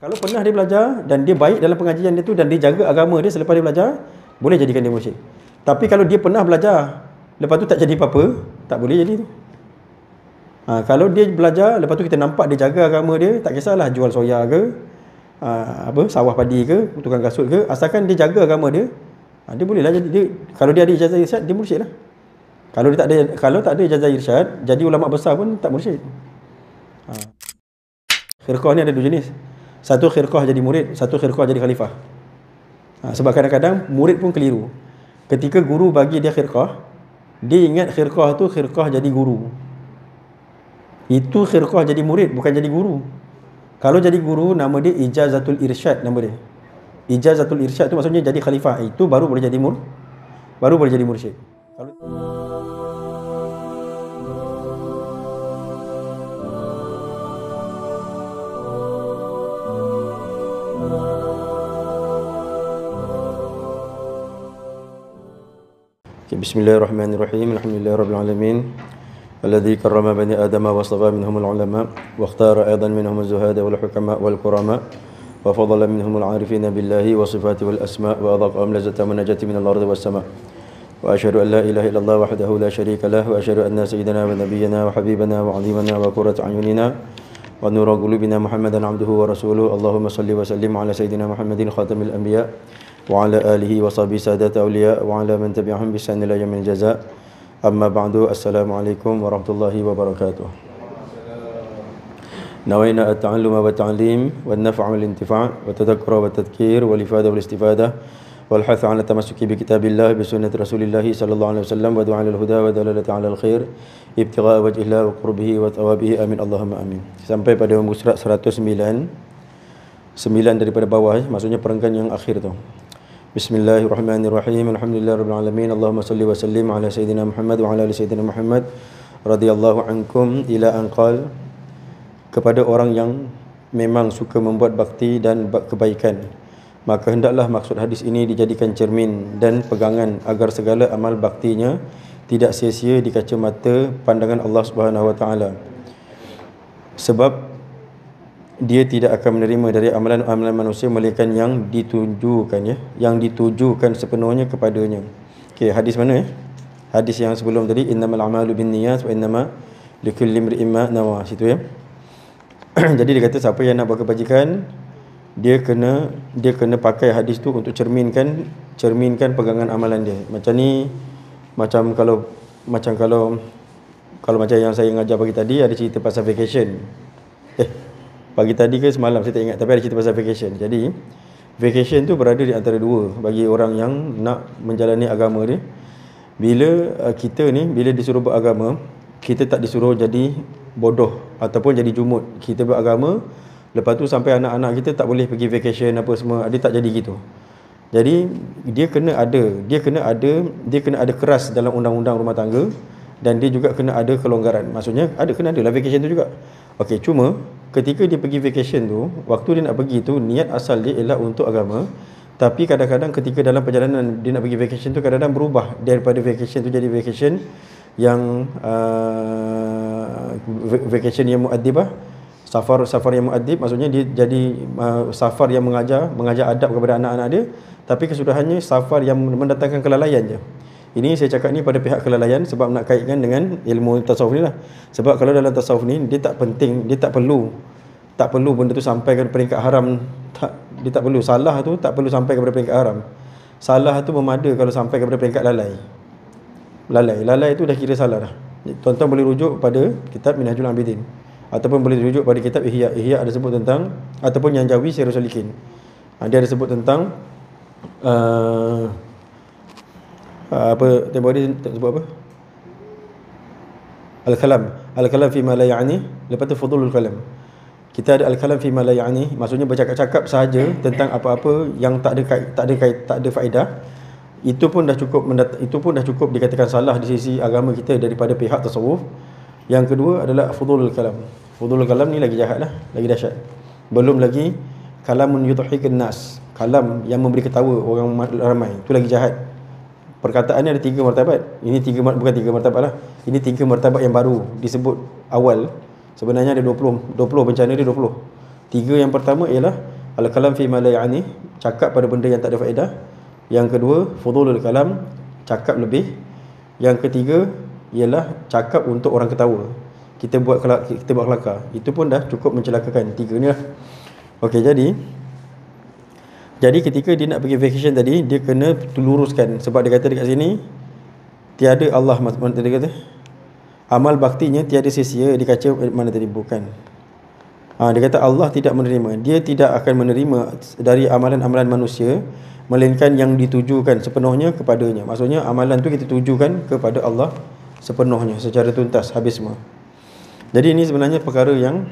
Kalau pernah dia belajar dan dia baik dalam pengajian dia tu dan dia jaga agama dia selepas dia belajar, boleh jadikan dia mursyid. Tapi kalau dia pernah belajar, lepas tu tak jadi apa-apa, tak boleh jadi tu. Kalau dia belajar, lepas tu kita nampak dia jaga agama dia, tak kisahlah jual soya ke, sawah padi ke, tukang kasut ke, asalkan dia jaga agama dia, dia boleh lah jadi dia, kalau dia ada ijazah irsyad, dia mursyid lah. Kalau tak ada ijazah irsyad, jadi ulama besar pun tak mursyid. Khirqah ni ada dua jenis. Satu khirqah jadi murid, satu khirqah jadi khalifah. Sebab kadang-kadang murid pun keliru. Ketika guru bagi dia khirqah, dia ingat khirqah tu khirqah jadi guru. Itu khirqah jadi murid, bukan jadi guru. Kalau jadi guru, nama dia ijazatul irsyad nama dia. Ijazatul irsyad tu maksudnya jadi khalifah. Itu baru boleh jadi mursyid. Bismillahirrahmanirrahim. Alhamdulillahirrabbilalamin. Alladhi karrama bani adama wa astafa minhumul ulama wa ikhtara aidan minhumuz zuhada wal hukama wal kurama wa fadala minhumul arifina billahi wa sifati wal asma wa adaqahum lazata munajati minal ardi was sama. Wa asyhadu an la ilaha illallah wahdahu la syarika lah wa asyhadu anna sayyidina wa nabiyyana wa habibana wa 'azimana wa qurrata a'yunina wa nura qulubina Muhammadan 'abduhu wa rasuluhu. Allahumma salli wa sallim ala sayyidina Muhammadin khatamil anbiya wa ala alihi wa sahbihi sadat awliya wa ala man tabi'ahum bi ihsan ila yaumil jazaa. Amma ba'du. Assalamualaikum warahmatullahi wabarakatuh. Nawaina at-ta'alluma wa ta'lim wa an-naf'a wal intifa' wa tadhakkura wa tadhkir wal ifada wal istifada wal hath 'ala tamassuki bi kitabillah bi sunnati rasulillah sallallahu alaihi wasallam wa du'a lil huda wa dalalati 'ala al-khair ibtigha' wajhillah wa qurbihi wa thawabihi amin Allahumma amin. Sampai pada muka surat 109 daripada bawah, maksudnya perenggan yang akhir tu. Bismillahirrahmanirrahim. Alhamdulillahirabbil alamin. Allahumma salli wa sallim ala sayyidina Muhammad wa ala ali sayyidina Muhammad radhiyallahu ankum ila anqal. Kepada orang yang memang suka membuat bakti dan kebaikan, maka hendaklah maksud hadis ini dijadikan cermin dan pegangan agar segala amal baktinya tidak sia-sia di kacamata pandangan Allah Subhanahu wa taala. Sebab dia tidak akan menerima dari amalan-amalan manusia melainkan yang ditujukan sepenuhnya kepadanya. Okey, hadis mana Hadis yang sebelum tadi, innamal a'malu binniyat wa innama likulli imri'in ma nawa, situ ya. Jadi dia kata siapa yang nak buat kebajikan, dia kena pakai hadis tu untuk cerminkan pegangan amalan dia. Macam kalau yang saya ngajar pagi tadi ada cerita pasal vacation. Pagi tadi ke semalam saya tak ingat, tapi ada cerita pasal vacation. Jadi vacation tu berada di antara dua bagi orang yang nak menjalani agama dia. Bila bila disuruh beragama, kita tak disuruh jadi bodoh ataupun jadi jumut. Kita beragama, lepas tu sampai anak-anak kita tak boleh pergi vacation apa semua, dia tak jadi gitu. Jadi dia kena ada keras dalam undang-undang rumah tangga, dan dia juga kena ada kelonggaran. Maksudnya kena ada lah vacation tu juga. Okey, cuma ketika dia pergi vacation tu, waktu dia nak pergi tu, niat asal dia ialah untuk agama. Tapi kadang-kadang ketika dalam perjalanan dia nak pergi vacation tu, kadang-kadang berubah daripada vacation tu jadi vacation yang vacation yang muaddibah. Safar yang muaddib, maksudnya dia jadi safar yang mengajar adab kepada anak-anak dia, tapi kesudahannya safar yang mendatangkan kelalaian je. Ini saya cakap ni pada pihak kelalaian sebab nak kaitkan dengan ilmu tasawuf ni lah. Sebab kalau dalam tasawuf ni dia tak perlu benda tu sampai ke peringkat haram. Dia tak perlu, salah tu tak perlu sampai kepada peringkat haram. Salah tu memada kalau sampai kepada peringkat lalai. Lalai tu dah kira salah dah. Tuan-tuan boleh rujuk pada kitab Minhajul Abidin, ataupun boleh rujuk pada kitab Ihya. Ihya ada sebut tentang, ataupun yang Jawi Sirrus Salikin, dia ada sebut tentang tempoh dia sebut apa? Al-kalam fi ma la ya'ni, lepas tu fudulul kalam. Kita ada al-kalam fi ma la ya'ni, maksudnya bercakap-cakap sahaja tentang apa-apa yang tak ada faedah. Itu pun dah cukup dikatakan salah di sisi agama kita daripada pihak tasawuf. Yang kedua adalah fudulul kalam. Fudulul kalam ni lagi jahat lah, lagi dahsyat. Belum lagi kalamun yudhikan nas, kalam yang memberi ketawa orang ramai, itu lagi jahat. Perkataannya ada 3 martabat. Bukan 3 martabat lah. Ini 3 martabat yang baru disebut awal. Sebenarnya ada 20 bencana dia 20. 3 yang pertama ialah al-kalam fi ma la ya'ni, cakap pada benda yang tak ada faedah. Yang kedua, fudulul kalam, cakap lebih. Yang ketiga ialah cakap untuk orang ketawa. Kita buat kelakar. Itu pun dah cukup mencelakakan. Tiga ni lah. Okey, jadi ketika dia nak pergi vacation tadi, dia kena luruskan. Sebab dia kata dekat sini, tiada Allah, dia kata amal baktinya tiada sia-sia. Dia kata mana tadi? Bukan. Dia kata Allah tidak menerima. Dia tidak akan menerima dari amalan-amalan manusia, melainkan yang ditujukan sepenuhnya kepadanya. Maksudnya amalan tu kita tujukan kepada Allah sepenuhnya, secara tuntas, habis semua. Jadi ini sebenarnya perkara yang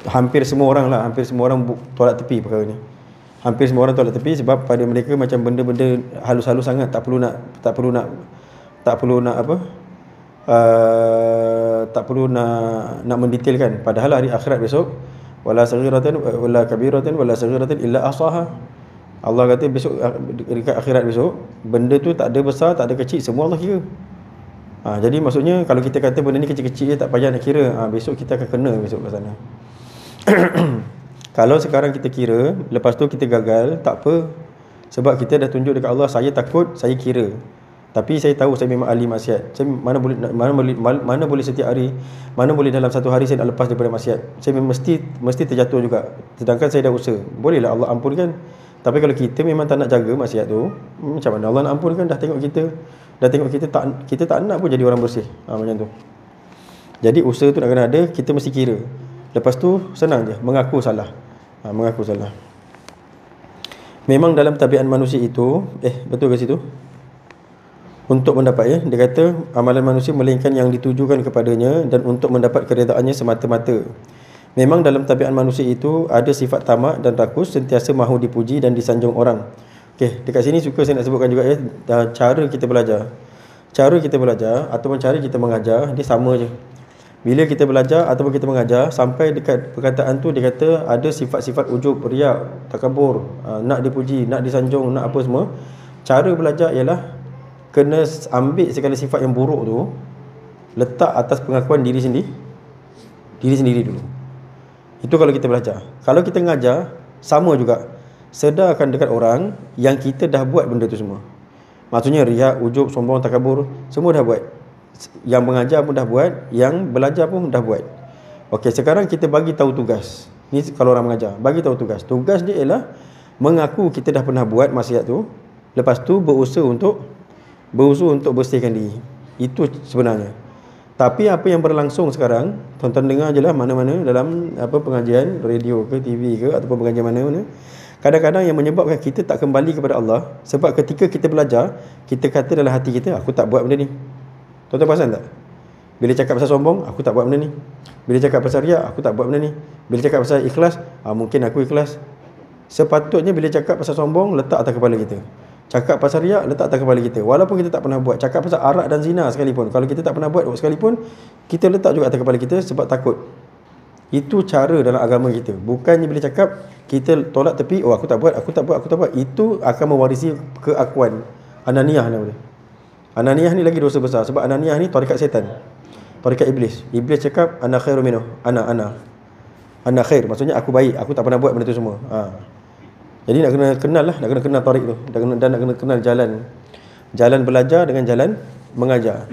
hampir semua orang tolak tepi perkara ni. Hampir semua orang tolak tepi sebab pada mereka macam benda-benda halus-halus sangat, tak perlu nak mendetailkan. Padahal hari akhirat besok, wala saghiratan wala kabiratan wala saghiratan illa ahsaha. Allah kata besok, dekat akhirat besok, benda tu tak ada besar, tak ada kecil, semua Allah kira. Jadi maksudnya kalau kita kata benda ni kecil-kecil je, tak payah nak kira, besok kita akan kena besok kat sana. Kalau sekarang kita kira, lepas tu kita gagal, tak apa. Sebab kita dah tunjuk dekat Allah, saya takut, saya kira. Tapi saya tahu saya memang ahli maksiat. Saya mana boleh setiap hari, mana boleh dalam satu hari saya nak lepas daripada maksiat. Saya mesti terjatuh juga. Sedangkan saya dah usaha. Bolehlah Allah ampunkan. Tapi kalau kita memang tak nak jaga maksiat tu, macam mana Allah nak ampunkan? Dah tengok kita tak nak pun jadi orang bersih. Macam tu. Jadi usaha tu nak kena ada, kita mesti kira. Lepas tu senang je, mengaku salah. Mengaku salah. Memang dalam tabiat manusia itu, betul ke situ? Untuk mendapat, dia kata amalan manusia melainkan yang ditujukan kepadanya dan untuk mendapat keredaannya semata-mata. Memang dalam tabiat manusia itu ada sifat tamak dan rakus, sentiasa mahu dipuji dan disanjung orang. Okey, dekat sini suka saya nak sebutkan juga cara kita belajar. Cara kita belajar ataupun cara kita mengajar dia sama je. Bila kita belajar ataupun kita mengajar, sampai dekat perkataan tu dia kata ada sifat-sifat ujub, riak, takabur, nak dipuji, nak disanjung, nak apa semua. Cara belajar ialah kena ambil segala sifat yang buruk tu, letak atas pengakuan diri sendiri dulu. Itu kalau kita belajar. Kalau kita mengajar, sama juga. Sedarkan dekat orang yang kita dah buat benda tu semua. Maksudnya riak, ujub, sombong, takabur, semua dah buat. Yang mengajar pun dah buat, yang belajar pun dah buat. Okey, sekarang kita bagi tahu tugas. Ni kalau orang mengajar, bagi tahu tugas. Tugas dia ialah mengaku kita dah pernah buat maksiat tu, lepas tu berusaha untuk bersihkan diri. Itu sebenarnya. Tapi apa yang berlangsung sekarang, tuan-tuan dengar je lah mana-mana dalam pengajian radio ke TV ke ataupun pengajian mana-mana, kadang-kadang yang menyebabkan kita tak kembali kepada Allah, sebab ketika kita belajar, kita kata dalam hati kita, aku tak buat benda ni. Tuan-tuan perasan tak? Bila cakap pasal sombong, aku tak buat benda ni. Bila cakap pasal riak, aku tak buat benda ni. Bila cakap pasal ikhlas, mungkin aku ikhlas. Sepatutnya bila cakap pasal sombong, letak atas kepala kita. Cakap pasal riak, letak atas kepala kita. Walaupun kita tak pernah buat. Cakap pasal arak dan zina sekalipun, kalau kita tak pernah buat sekalipun, kita letak juga atas kepala kita sebab takut. Itu cara dalam agama kita. Bukannya bila cakap, kita tolak tepi, aku tak buat. Itu akan mewarisi keakuan. Ananiyah nama dia. Ananiyah ni lagi dosa besar. Sebab Ananiyah ni tarikat setan, tarikat iblis. Iblis cakap ana khairu minhu, ana khair, maksudnya aku baik, aku tak pernah buat benda tu semua. Jadi nak kena kenal lah, nak kena kenal tarik tu, dan nak kena kenal jalan belajar dengan jalan mengajar.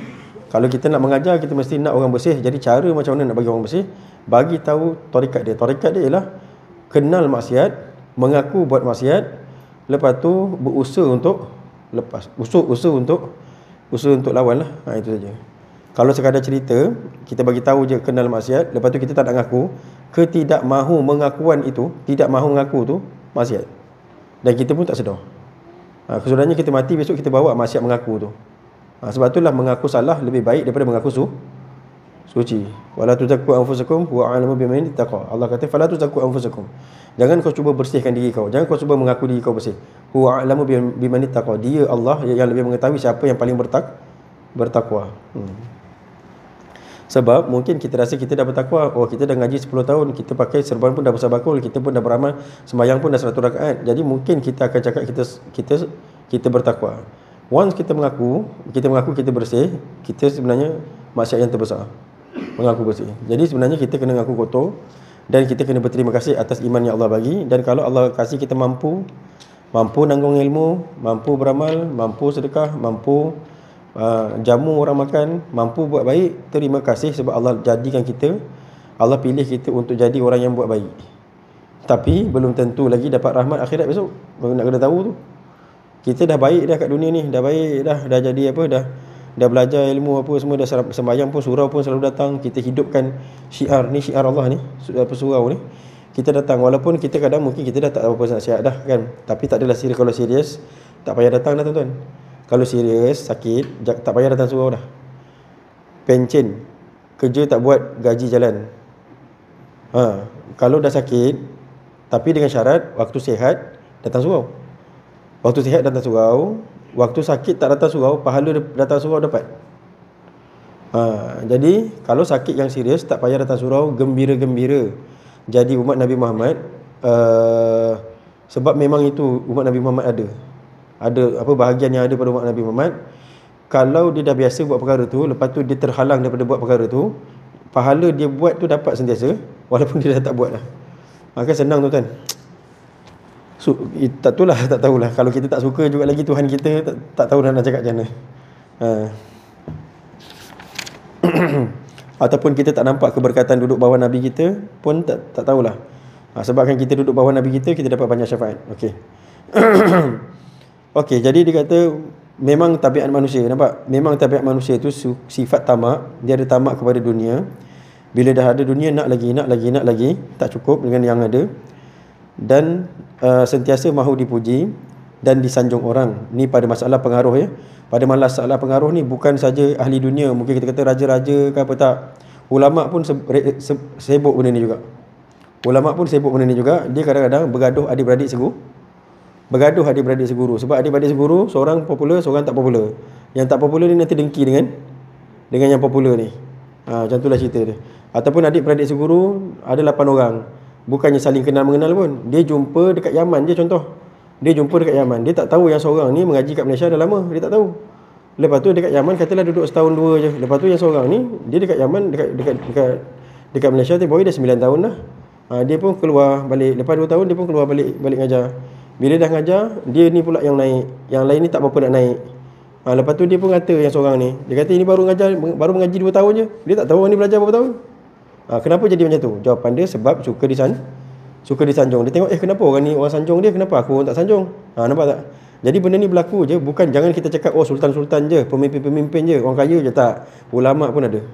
Kalau kita nak mengajar, kita mesti nak orang bersih. Jadi cara macam mana nak bagi orang bersih? Bagi tahu tarikat dia. Tarikat dia ialah kenal maksiat, mengaku buat maksiat, lepas tu berusaha untuk lepas, usaha untuk lawan lah. Itu saja. Kalau sekadar cerita, kita bagi tahu je kenal maksiat, lepas tu kita tak nak ngaku, ketidakmahu mengakuan itu, tidak mahu mengaku tu maksiat. Dan kita pun tak sedar. Kesudahannya kita mati, besok kita bawa maksiat mengaku tu. Sebab itulah mengaku salah lebih baik daripada mengaku suci. Wala tuzakku anfusakum huwa a'lamu biman ittaqa. Allah kata fala tuzakku anfusakum. Jangan kau cuba bersihkan diri kau. Jangan kau cuba mengaku diri kau bersih. Huwa a'lamu biman ittaqa. Dia Allah yang lebih mengetahui siapa yang paling bertakwa. Sebab mungkin kita rasa kita dah bertakwa, kita dah ngaji 10 tahun, kita pakai serban pun dah besar bakul, kita pun dah beramal, sembahyang pun dah 100 rakaat. Jadi mungkin kita akan cakap kita bertakwa. Once kita mengaku kita bersih, kita sebenarnya maksiat yang terbesar. Mengaku bersih. Jadi sebenarnya kita kena mengaku kotor, Dan kita kena berterima kasih atas iman yang Allah bagi. Dan kalau Allah kasih kita mampu nanggung ilmu, mampu beramal, mampu sedekah, mampu jamu orang makan, mampu buat baik, terima kasih sebab Allah jadikan kita, Allah pilih kita untuk jadi orang yang buat baik. Tapi belum tentu lagi dapat rahmat akhirat besok. Nak kena tahu tu. Kita dah baik dah kat dunia ni, dah baik dah jadi apa, dah belajar ilmu apa semua, dah sembahyang pun, surau pun selalu datang. Kita hidupkan syiar ni, syiar Allah ni, apa surau ni. Kita datang, walaupun kita kadang mungkin kita dah tak tahu apa nasihat dah kan. Tapi tak adalah serius. Kalau serius tak payah datang dah tuan-tuan. Kalau serius sakit tak payah datang surau dah. Pencen, kerja tak buat, gaji jalan. Kalau dah sakit tapi dengan syarat waktu sihat datang surau. Waktu sihat datang surau, waktu sakit tak datang surau, pahala datang surau dapat. Jadi kalau sakit yang serius tak payah datang surau, gembira-gembira jadi umat Nabi Muhammad. Sebab memang itu umat Nabi Muhammad ada apa bahagian yang ada pada umat Nabi Muhammad. Kalau dia dah biasa buat perkara tu, lepas tu dia terhalang daripada buat perkara tu, pahala dia buat tu dapat sentiasa walaupun dia dah tak buat dah. Maka senang tu kan. Tak tahulah. Kalau kita tak suka juga lagi Tuhan kita, tak tahu nak cakap macam mana. Ataupun kita tak nampak keberkatan duduk bawah Nabi kita pun tak tahulah. Sebabkan kita duduk bawah Nabi kita dapat banyak syafaat. Okey. Okey, jadi dia kata memang tabiat manusia, nampak? Memang tabiat manusia itu sifat tamak. Dia ada tamak kepada dunia. Bila dah ada dunia nak lagi, tak cukup dengan yang ada. Dan sentiasa mahu dipuji dan disanjung orang. Ni pada masalah pengaruh ya. Pada masalah pengaruh ni bukan saja ahli dunia, mungkin kita kata raja-raja ke apa, tak. Ulama pun sibuk benda ni juga. Dia kadang-kadang bergaduh adik-beradik seguru. Sebab adik-beradik seguru, seorang popular, seorang tak popular. Yang tak popular ni nanti dengki dengan yang popular ni. Macam itulah cerita dia. Ataupun adik-beradik seguru ada 8 orang. Bukannya saling kenal-mengenal pun. Dia jumpa dekat Yaman je contoh. Dia tak tahu yang seorang ni mengaji kat Malaysia dah lama. Dia tak tahu. Lepas tu dekat Yaman katalah duduk setahun dua je. Lepas tu yang seorang ni dia dekat Yaman, dekat Malaysia tu boy dah 9 tahun dah. Dia pun keluar balik. Lepas 2 tahun dia pun keluar balik ngajar. Bila dah ngajar, dia ni pula yang naik. Yang lain ni tak apa nak naik. Lepas tu dia pun kata yang seorang ni, dia kata ini baru mengaji 2 tahun je. Dia tak tahu orang ni belajar berapa tahun. Kenapa jadi macam tu? Jawapan dia sebab suka disanjung. Dia tengok kenapa orang ni orang sanjung dia, kenapa aku orang tak sanjung? Nampak tak? Jadi benda ni berlaku je, bukan jangan kita cakap sultan-sultan je, pemimpin-pemimpin je, orang kaya je, tak. Ulama pun ada.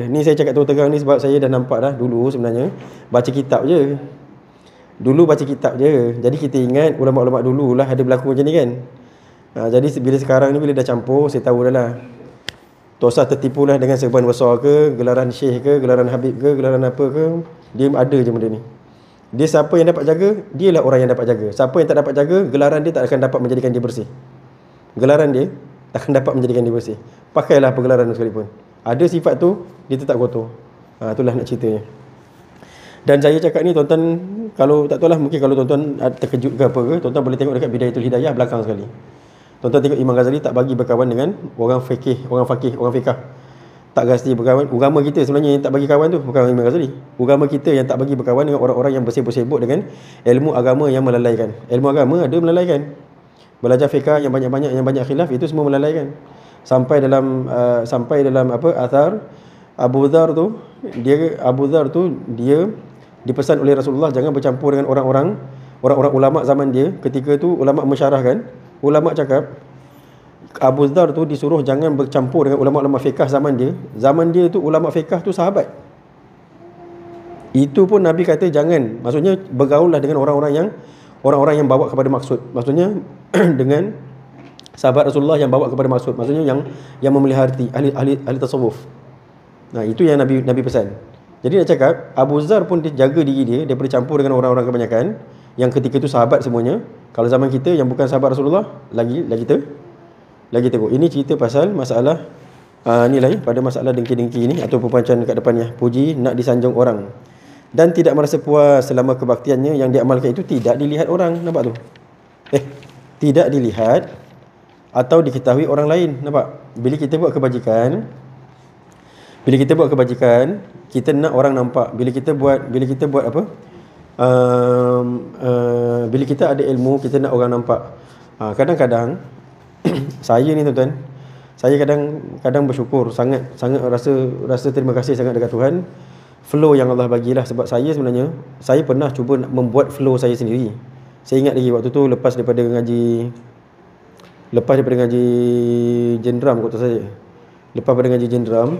Ni saya cakap terang ni sebab saya dah nampak dah dulu sebenarnya baca kitab je. Jadi kita ingat ulama-ulama dulu lah ada berlaku macam ni kan. Jadi bila sekarang ni bila dah campur, saya tahu dah lah. Tak usah tertipu lah dengan serban besar ke, gelaran syekh ke, gelaran habib ke, gelaran apa ke. Dia ada je benda ni. Dia siapa yang dapat jaga, dia lah orang yang dapat jaga. Siapa yang tak dapat jaga, gelaran dia tak akan dapat menjadikan dia bersih. Pakailah pergelaran sekalipun. Ada sifat tu, dia tetap kotor. Itulah nak ceritanya. Dan saya cakap ni tuan-tuan, kalau tak tahulah, mungkin kalau tuan-tuan terkejut ke apa ke, tuan-tuan boleh tengok dekat Bidayatul Hidayah belakang sekali. Tuan-tuan tengok Imam Ghazali tak bagi berkawan dengan orang fikih, orang fiqah. Tak Ghazali berkawan. Agama kita sebenarnya yang tak bagi kawan tu bukan Imam Ghazali. Agama kita yang tak bagi berkawan dengan orang-orang yang bersibuk-sibuk dengan ilmu agama yang melalaikan. Ilmu agama ada melalaikan. Belajar fiqh yang banyak-banyak, yang banyak khilaf, itu semua melalaikan. Sampai dalam athar Abu Dhar tu, dia dipesan oleh Rasulullah jangan bercampur dengan orang-orang ulama zaman dia. Ketika tu ulama mensyarahkan, ulama cakap Abu Dhar tu disuruh jangan bercampur dengan ulama-ulama fiqh zaman dia. Zaman dia tu ulama fiqh tu sahabat. Itu pun Nabi kata jangan. Maksudnya bergaullah dengan orang-orang yang bawa kepada maksud. Maksudnya dengan sahabat Rasulullah yang bawa kepada maksud. Maksudnya yang memelihara hati, ahli tasawuf. Itu yang Nabi pesan. Jadi nak cakap Abu Dhar pun dia jaga diri dia daripada campur dengan orang-orang kebanyakan yang ketika itu sahabat semuanya. Kalau zaman kita yang bukan sahabat Rasulullah lagi teruk. Ini cerita pasal masalah ni lah pada masalah dengki-dengki ni atau perpancan dekat depannya. Puji nak disanjung orang dan tidak merasa puas selama kebaktiannya yang diamalkan itu tidak dilihat orang. Nampak tu? Tidak dilihat atau diketahui orang lain. Nampak? Bila kita buat kebajikan, Bila kita buat kebajikan, kita nak orang nampak. Bila kita buat apa? Bila kita ada ilmu, kita nak orang nampak. Kadang-kadang saya ni tuan-tuan, saya kadang bersyukur sangat rasa terima kasih sangat dekat Tuhan. Flow yang Allah bagilah, sebab saya sebenarnya saya pernah cuba nak membuat flow saya sendiri. Saya ingat lagi waktu tu lepas daripada ngaji Jendram kota saya. Lepas daripada ngaji Jendram,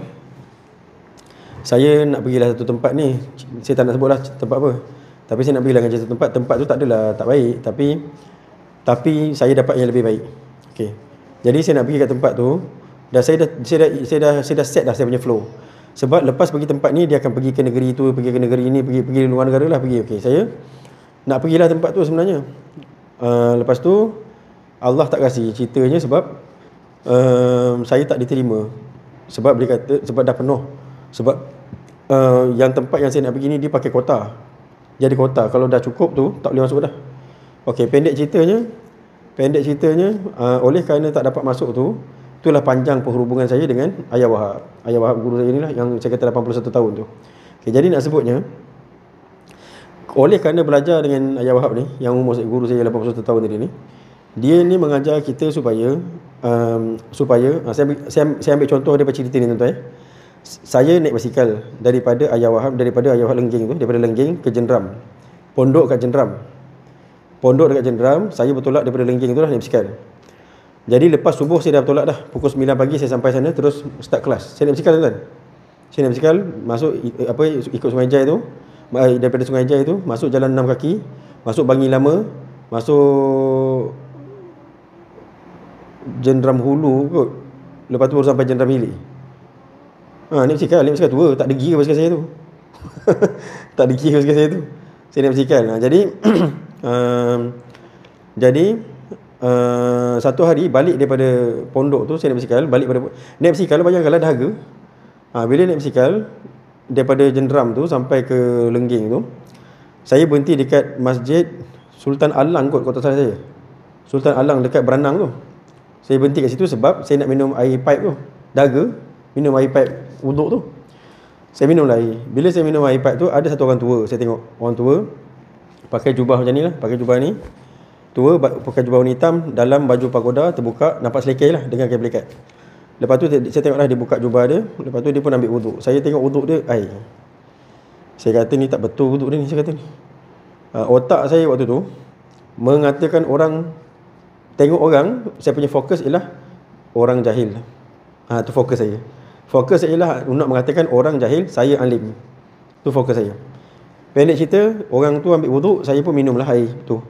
saya nak pergilah satu tempat ni. Saya tak nak sebutlah tempat apa. Tapi saya nak pergilah ngaji satu tempat. Tempat tu tak adalah tak baik, tapi saya dapat yang lebih baik. Okey. Jadi saya nak pergi kat tempat tu, dan saya dah set dah saya punya flow. Sebab lepas pergi tempat ni, dia akan pergi ke negeri tu, pergi ke negeri ni, pergi luar negara lah pergi. Okey, saya nak pergilah tempat tu sebenarnya. Lepas tu Allah tak kasih ceritanya sebab saya tak diterima. Sebab dia kata sebab dah penuh. Sebab yang tempat yang saya nak pergi ni dia pakai kota. Jadi kota kalau dah cukup tu tak boleh masuk dah. Okey, pendek ceritanya oleh kerana tak dapat masuk tu, itulah panjang perhubungan saya dengan Ayah Wahab. Ayah Wahab guru saya ni lah yang saya kata 81 tahun tu. Okey, jadi nak sebutnya, oleh kerana belajar dengan Ayah Wahab ni, yang umur guru saya 81 tahun tadi ni, dia ni mengajar kita supaya saya ambil contoh daripada cerita ni tuan-tuan. Saya naik basikal daripada Ayah Wahab Lengging tu, daripada Lengging ke Jendram. Pondok dekat Jendram, saya bertolak daripada Lengging tu lah naik basikal. Jadi lepas subuh saya dah bertolak dah. Pukul 9 pagi saya sampai sana, terus start kelas. Saya naik basikal tuan-tuan. Saya naik basikal masuk ikut Sungai Jai tu. Daripada Sungai Jai tu masuk jalan 6 kaki, masuk Bangi Lama, masuk Jendram Hulu kot. Lepas tu baru sampai Jendram Hilir. Naik basikal tua, tak degi ke basikal saya tu. Tak degi ke basikal saya tu. Saya naik basikal. Jadi satu hari balik daripada pondok tu, saya naik basikal, naik basikal bayangkanlah dahaga. Bila naik basikal daripada Jendram tu sampai ke Lengging tu, saya berhenti dekat Masjid Sultan Alang kot, kota saya. Sultan Alang dekat Beranang tu. Saya berhenti kat situ sebab saya nak minum air pipe tu. Dahaga, minum air pipe wuduk tu. Saya minum air. Bila saya minum air pipe tu, ada satu orang tua. Saya tengok orang tua pakai jubah macam ni lah, pakai jubah ni. Tua pakai jubah warna hitam, dalam baju pagoda terbuka, nampak selekai lah dengan kabel ikat. Lepas tu saya tengoklah dia buka jubah dia. Lepas tu dia pun ambil wuduk. Saya tengok wuduk dia air. Saya kata ni tak betul wuduk dia ni, saya kata ni. Otak saya waktu tu mengatakan orang, tengok orang, saya punya fokus ialah orang jahil. Tu fokus saya. Fokus saya ialah nak mengatakan orang jahil, saya alim. Tu fokus saya. Pendek cerita, orang tu ambil wuduk, saya pun minumlah air tu.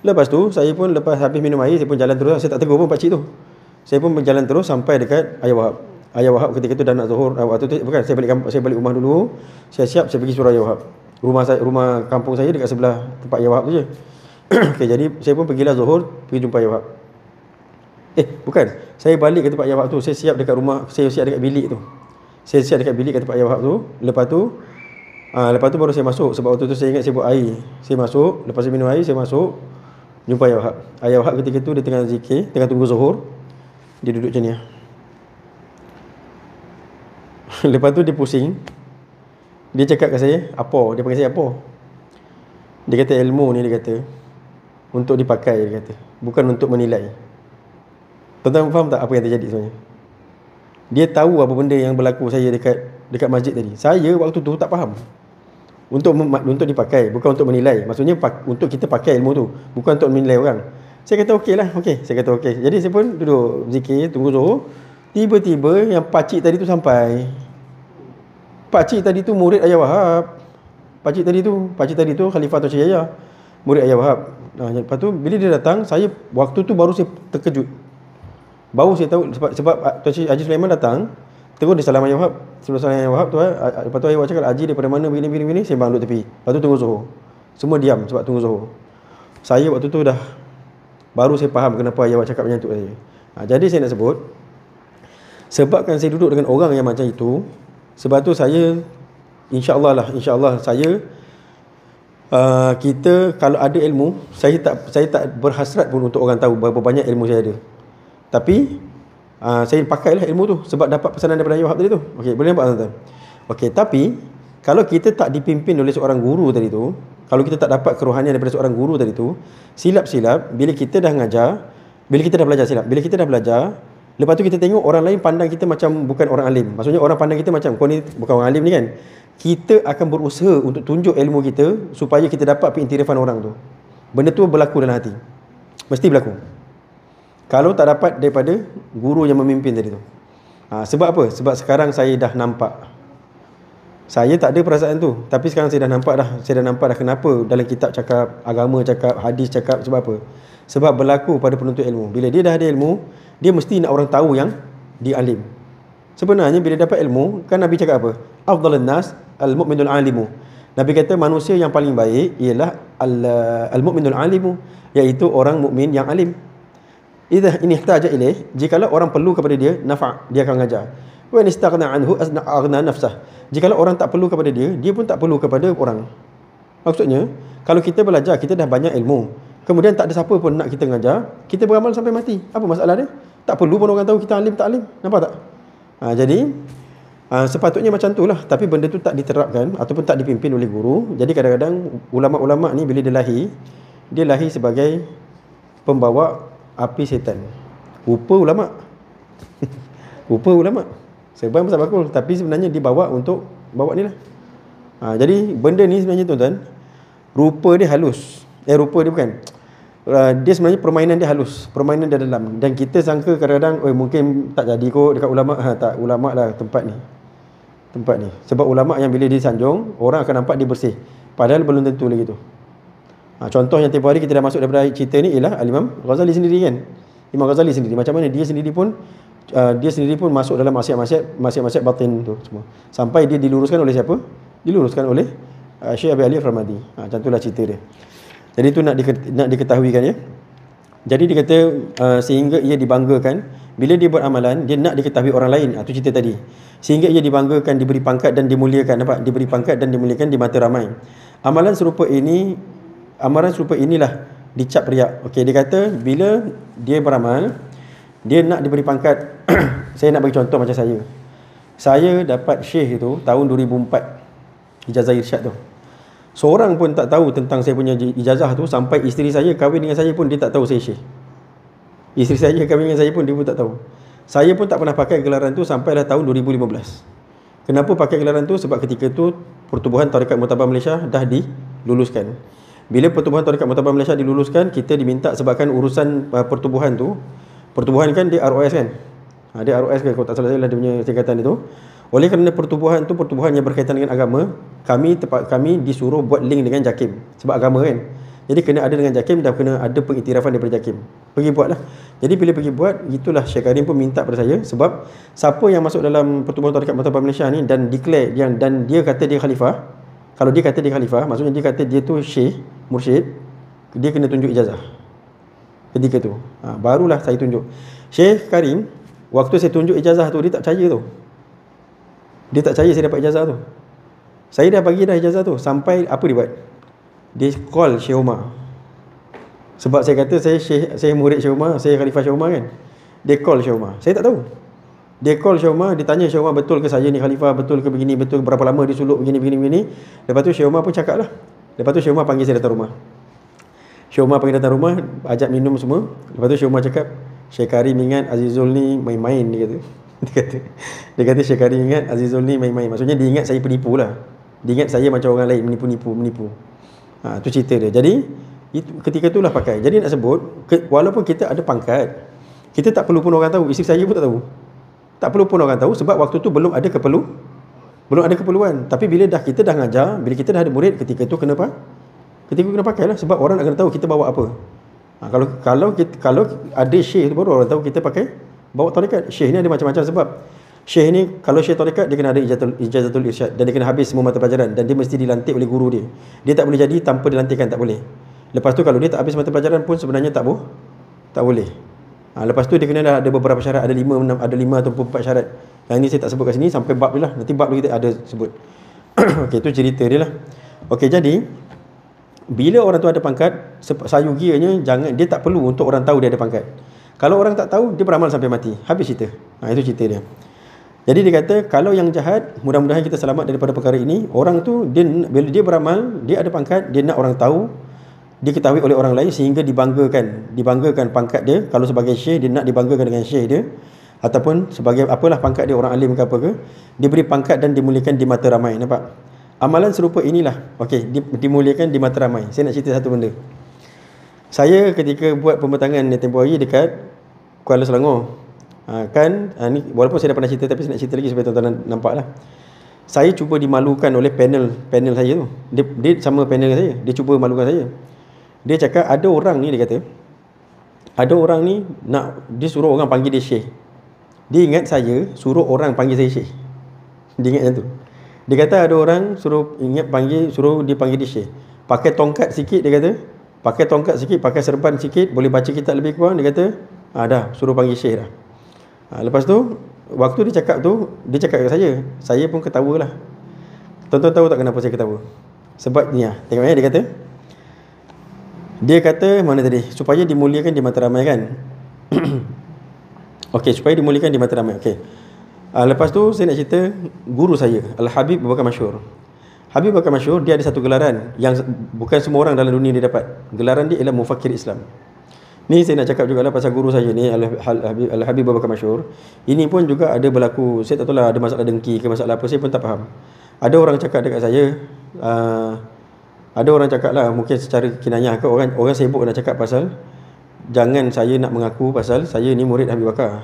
Lepas tu saya pun lepas habis minum air, saya pun jalan terus. Saya tak tegur pun pakcik tu. Saya pun berjalan terus sampai dekat Ayah Wahab. Ayah Wahab ketika tu dah nak zuhur. Waktu tu bukan, saya balik rumah dulu. Saya siap, saya pergi surau Ayah Wahab. Rumah kampung saya dekat sebelah tempat Ayah Wahab tu je. Okey, jadi saya pun pergilah zuhur, pergi jumpa Ayah Wahab. Bukan. Saya balik ke tempat Ayah Wahab tu. Saya siap dekat rumah, saya siap dekat bilik tu. Saya siap dekat bilik kat tempat Ayah Wahab tu. Lepas tu baru saya masuk. Sebab waktu tu saya ingat saya buat air. Saya masuk, lepas saya minum air, saya masuk jumpa Ayah Wahab. Ayah Wahab ketika tu dia tengah zikir, tengah tunggu zuhur. Dia duduk macam ni. Lepas tu dia pusing. Dia cakap kat saya, apa? Dia panggil saya apa? Dia kata ilmu ni, dia kata untuk dipakai, dia kata, bukan untuk menilai. Tuan-tuan faham tak apa yang terjadi sebenarnya? Dia tahu apa benda yang berlaku saya dekat masjid tadi. Saya waktu tu tak faham. Untuk dipakai, bukan untuk menilai. Maksudnya untuk kita pakai ilmu tu, bukan untuk menilai orang. Saya kata okey lah, okey. Saya kata okey. Jadi saya pun duduk zikir, tunggu zuhur. Tiba-tiba yang pakcik tadi tu sampai. Pakcik tadi tu murid Ayah Wahab. Pakcik tadi tu Khalifah Tuan Syekh Yahya, murid Ayah Wahab. Lepas tu bila dia datang, saya waktu tu baru saya terkejut. Baru saya tahu sebab Tuan Syekh Haji Sulaiman datang, terus dia salam Ayah Wahab. Sebelum salam Ayah Wahab tu, lepas tu Ayah Wahab cakap, Haji daripada mana begini, saya bang duduk tepi. Lepas tu tunggu zuhur. Semua diam sebab tunggu zuhur. Saya waktu tu dah baru saya faham kenapa Ayah Wahab cakap macam tu saya. Jadi saya nak sebut, sebabkan saya duduk dengan orang yang macam itu, sebab tu saya insya-Allah saya kita kalau ada ilmu, saya tak berhasrat pun untuk orang tahu berapa banyak ilmu saya ada. Tapi Saya pakailah ilmu tu sebab dapat pesanan daripada Ayah Wahab tadi tu. Okey, boleh nampak tuan-tuan? Okey, tapi kalau kita tak dipimpin oleh seorang guru tadi tu, kalau kita tak dapat kerohanian daripada seorang guru tadi tu, silap-silap bila kita dah ngajar, bila kita dah belajar silap, bila kita dah belajar, lepas tu kita tengok orang lain pandang kita macam bukan orang alim. Maksudnya orang pandang kita macam kau ni bukan orang alim ni kan. Kita akan berusaha untuk tunjuk ilmu kita supaya kita dapat pengiktirafan orang tu. Benda tu berlaku dalam hati. Mesti berlaku. Kalau tak dapat daripada guru yang memimpin tadi tu. Sebab apa? Sebab sekarang saya dah nampak. Saya tak ada perasaan tu, tapi sekarang saya dah nampak dah. Saya dah nampak dah kenapa dalam kitab cakap, agama cakap, hadis cakap. Sebab apa? Sebab berlaku pada penuntut ilmu. Bila dia dah ada ilmu, dia mesti nak orang tahu yang dia alim. Sebenarnya bila dapat ilmu, kan Nabi cakap apa? Afdhalun nas al-mu'minul alimu. Nabi kata manusia yang paling baik ialah al-mu'minul alimu, iaitu orang mukmin yang alim. Idza in ihtaja ilaih, jikalau orang perlu kepada dia, nafa', dia akan ngajar. Wa in istaghna anhu aghna nafsah. Jikalau orang tak perlu kepada dia, dia pun tak perlu kepada orang. Maksudnya, kalau kita belajar, kita dah banyak ilmu, kemudian tak ada siapa pun nak kita ngajar, kita beramal sampai mati. Apa masalah dia? Tak perlu pun orang tahu kita alim tak alim. Nampak tak? Jadi sepatutnya macam tu lah. Tapi benda tu tak diterapkan ataupun tak dipimpin oleh guru. Jadi kadang-kadang ulama'-ulama' ni bila dia lahir sebagai pembawa api setan. Rupa ulama' rupa ulama' sebab pasal bakul, tapi sebenarnya dibawa untuk bawa ni lah. Jadi benda ni sebenarnya tuan-tuan, rupa dia halus. Rupa dia bukan. Dia sebenarnya permainan dia halus, permainan dia dalam. Dan kita sangka kadang-kadang mungkin tak jadi kot dekat ulama'. Tak, ulama' lah tempat ni. Sebab ulama' yang bila dia sanjung, orang akan nampak dia bersih, padahal belum tentu lagi tu. Contoh yang tempoh hari kita dah masuk daripada cerita ni ialah Al-Imam Ghazali sendiri kan. Imam Ghazali sendiri macam mana dia sendiri pun masuk dalam maksiat batin tu semua. Sampai dia diluruskan oleh siapa? Diluruskan oleh Syekh Abi Ali Al-Ramadi. Macam itulah cerita dia. Jadi tu nak diketahuikan ya. Jadi dia kata sehingga ia dibanggakan bila dia buat amalan, dia nak diketahui orang lain. Tu cerita tadi. Sehingga ia dibanggakan, diberi pangkat dan dimuliakan. Nampak? Diberi pangkat dan dimuliakan di mata ramai. Amalan serupa inilah dicap riak. Okey, dia kata bila dia beramal, dia nak diberi pangkat. Saya nak bagi contoh macam saya. Saya dapat syekh itu tahun 2004. Ijazah irsyad tu. Seorang pun tak tahu tentang saya punya ijazah tu, sampai isteri saya kahwin dengan saya pun dia tak tahu saya syekh. Isteri saya kahwin dengan saya pun dia pun tak tahu. Saya pun tak pernah pakai gelaran tu sampailah tahun 2015. Kenapa pakai gelaran tu? Sebab ketika tu Pertubuhan Tarekat Muktabar Malaysia dah diluluskan. Bila Pertubuhan Tarekat Muktabar Malaysia diluluskan, kita diminta sebabkan urusan pertubuhan tu. Pertubuhan kan dia ROS kan? Dia ROS kan, kalau tak salah dia punya singkatan itu. Oleh kerana pertubuhan tu pertubuhan yang berkaitan dengan agama, kami disuruh buat link dengan JAKIM. Sebab agama kan. Jadi kena ada dengan JAKIM dan kena ada pengiktirafan daripada JAKIM. Pergi buat lah. Jadi bila pergi buat, itulah Syekh Karim pun minta pada saya. Sebab siapa yang masuk dalam Pertubuhan Tarekat Muktabar Malaysia ni dan declare dan dia kata dia khalifah. Kalau dia kata dia khalifah, maksudnya dia kata dia tu syekh, mursyid, dia kena tunjuk ijazah. Ketika tu barulah saya tunjuk. Syekh Karim, waktu saya tunjuk ijazah tu, dia tak percaya tu. Dia tak percaya saya dapat ijazah tu. Saya dah bagi dah ijazah tu. Sampai apa dia buat? Dia call Syekh Umar. Sebab saya kata saya murid Syekh Umar, saya khalifah Syekh Umar kan. Dia call Syekh Umar. Saya tak tahu. Dia call Syekh Umar, dia tanya Syekh Umar, betul ke saya ni khalifah, betul ke begini, betul berapa lama disuluk begini. Lepas tu Syekh Umar pun cakap lah. Lepas tu Syekh Umar panggil saya datang rumah. Syekh Umar panggil datang rumah, ajak minum semua. Lepas tu Syekh Umar cakap, Syekh Karim ingat Azizul ni main-main, dia kata. Dia kata Syekh Karim ingat Azizul ni main-main. Maksudnya dia ingat saya penipu lah. Dia ingat saya macam orang lain, menipu. Tu cerita dia. Jadi ketika itulah pakai. Jadi nak sebut, walaupun kita ada pangkat, kita tak perlu pun orang tahu. Isteri saya pun tak tahu. Tak perlu pun orang tahu sebab waktu tu belum ada keperluan. Tapi bila kita dah ngajar, bila kita dah ada murid, ketika itu kena pakai lah. Sebab orang nak kena tahu kita bawa apa. Kalau ada syekh tu baru orang tahu kita pakai bawa tarekat. Syekh ni ada macam-macam sebab. Syekh ni kalau syekh tarekat dia kena ada ijazatul irsyad dan dia kena habis semua mata pelajaran dan dia mesti dilantik oleh guru dia. Dia tak boleh jadi tanpa dilantikkan, tak boleh. Lepas tu kalau dia tak habis mata pelajaran pun sebenarnya tak boleh. Lepas tu dia kena ada beberapa syarat, ada 5 atau 4 syarat. Yang ni saya tak sebut kat sini sampai bab dia lah. Nanti bab kita ada sebut. Okey, tu cerita dia lah. Okey, jadi bila orang tu ada pangkat, sayugiranya dia tak perlu untuk orang tahu dia ada pangkat. Kalau orang tak tahu, dia beramal sampai mati. Habis cerita. Itu cerita dia. Jadi dia kata, kalau yang jahat, mudah-mudahan kita selamat daripada perkara ini. Orang tu, bila dia beramal, dia ada pangkat, dia nak orang tahu, diketahui oleh orang lain sehingga dibanggakan pangkat dia. Kalau sebagai syekh, dia nak dibanggakan dengan syekh dia, ataupun sebagai apalah pangkat dia, orang alim ke apa ke, dia beri pangkat dan dimuliakan di mata ramai. Nampak? Amalan serupa inilah, okey, dimuliakan di mata ramai. Saya nak cerita satu benda. Saya ketika buat pembentangan tempoh hari dekat Kuala Selangor, ni walaupun saya dah pernah cerita, tapi saya nak cerita lagi supaya tuan-tuan nampak lah. Saya cuba dimalukan oleh panel saya tu. Dia sama panel saya. Dia cuba malukan saya. Dia cakap ada orang ni, dia kata ada orang ni dia suruh orang panggil dia syekh. Dia ingat saya suruh orang panggil saya syekh. Dia ingat macam tu. Dia kata ada orang suruh dia panggil dia syekh. Pakai tongkat sikit, dia kata. Pakai tongkat sikit, pakai serban sikit, boleh baca kitab lebih kurang, dia kata dah suruh panggil syekh dah. Lepas tu, waktu dia cakap tu, dia cakap kat saya pun ketawa lah. Tuan-tuan tahu tak kenapa saya ketawa? Sebab ni tengok dia kata mana tadi? Supaya dimuliakan di mata ramai, kan? Okey, supaya dimuliakan di mata ramai. Okey. Lepas tu saya nak cerita guru saya, Al-Habib Abu Bakar Masyhur. Habib Abu Bakar Masyhur, dia ada satu gelaran yang bukan semua orang dalam dunia dia dapat. Gelaran dia ialah Mufakkir Islam. Ni saya nak cakap jugalah pasal guru saya ni, Al-Habib Abu Bakar Masyhur. Ini pun juga ada berlaku, saya tak tahu lah ada masalah dengki ke masalah apa, saya pun tak faham. Ada orang cakap dekat saya, ada orang cakap lah, mungkin secara kinayah ke, orang sibuk nak cakap pasal jangan saya nak mengaku pasal saya ni murid Habib Bakar.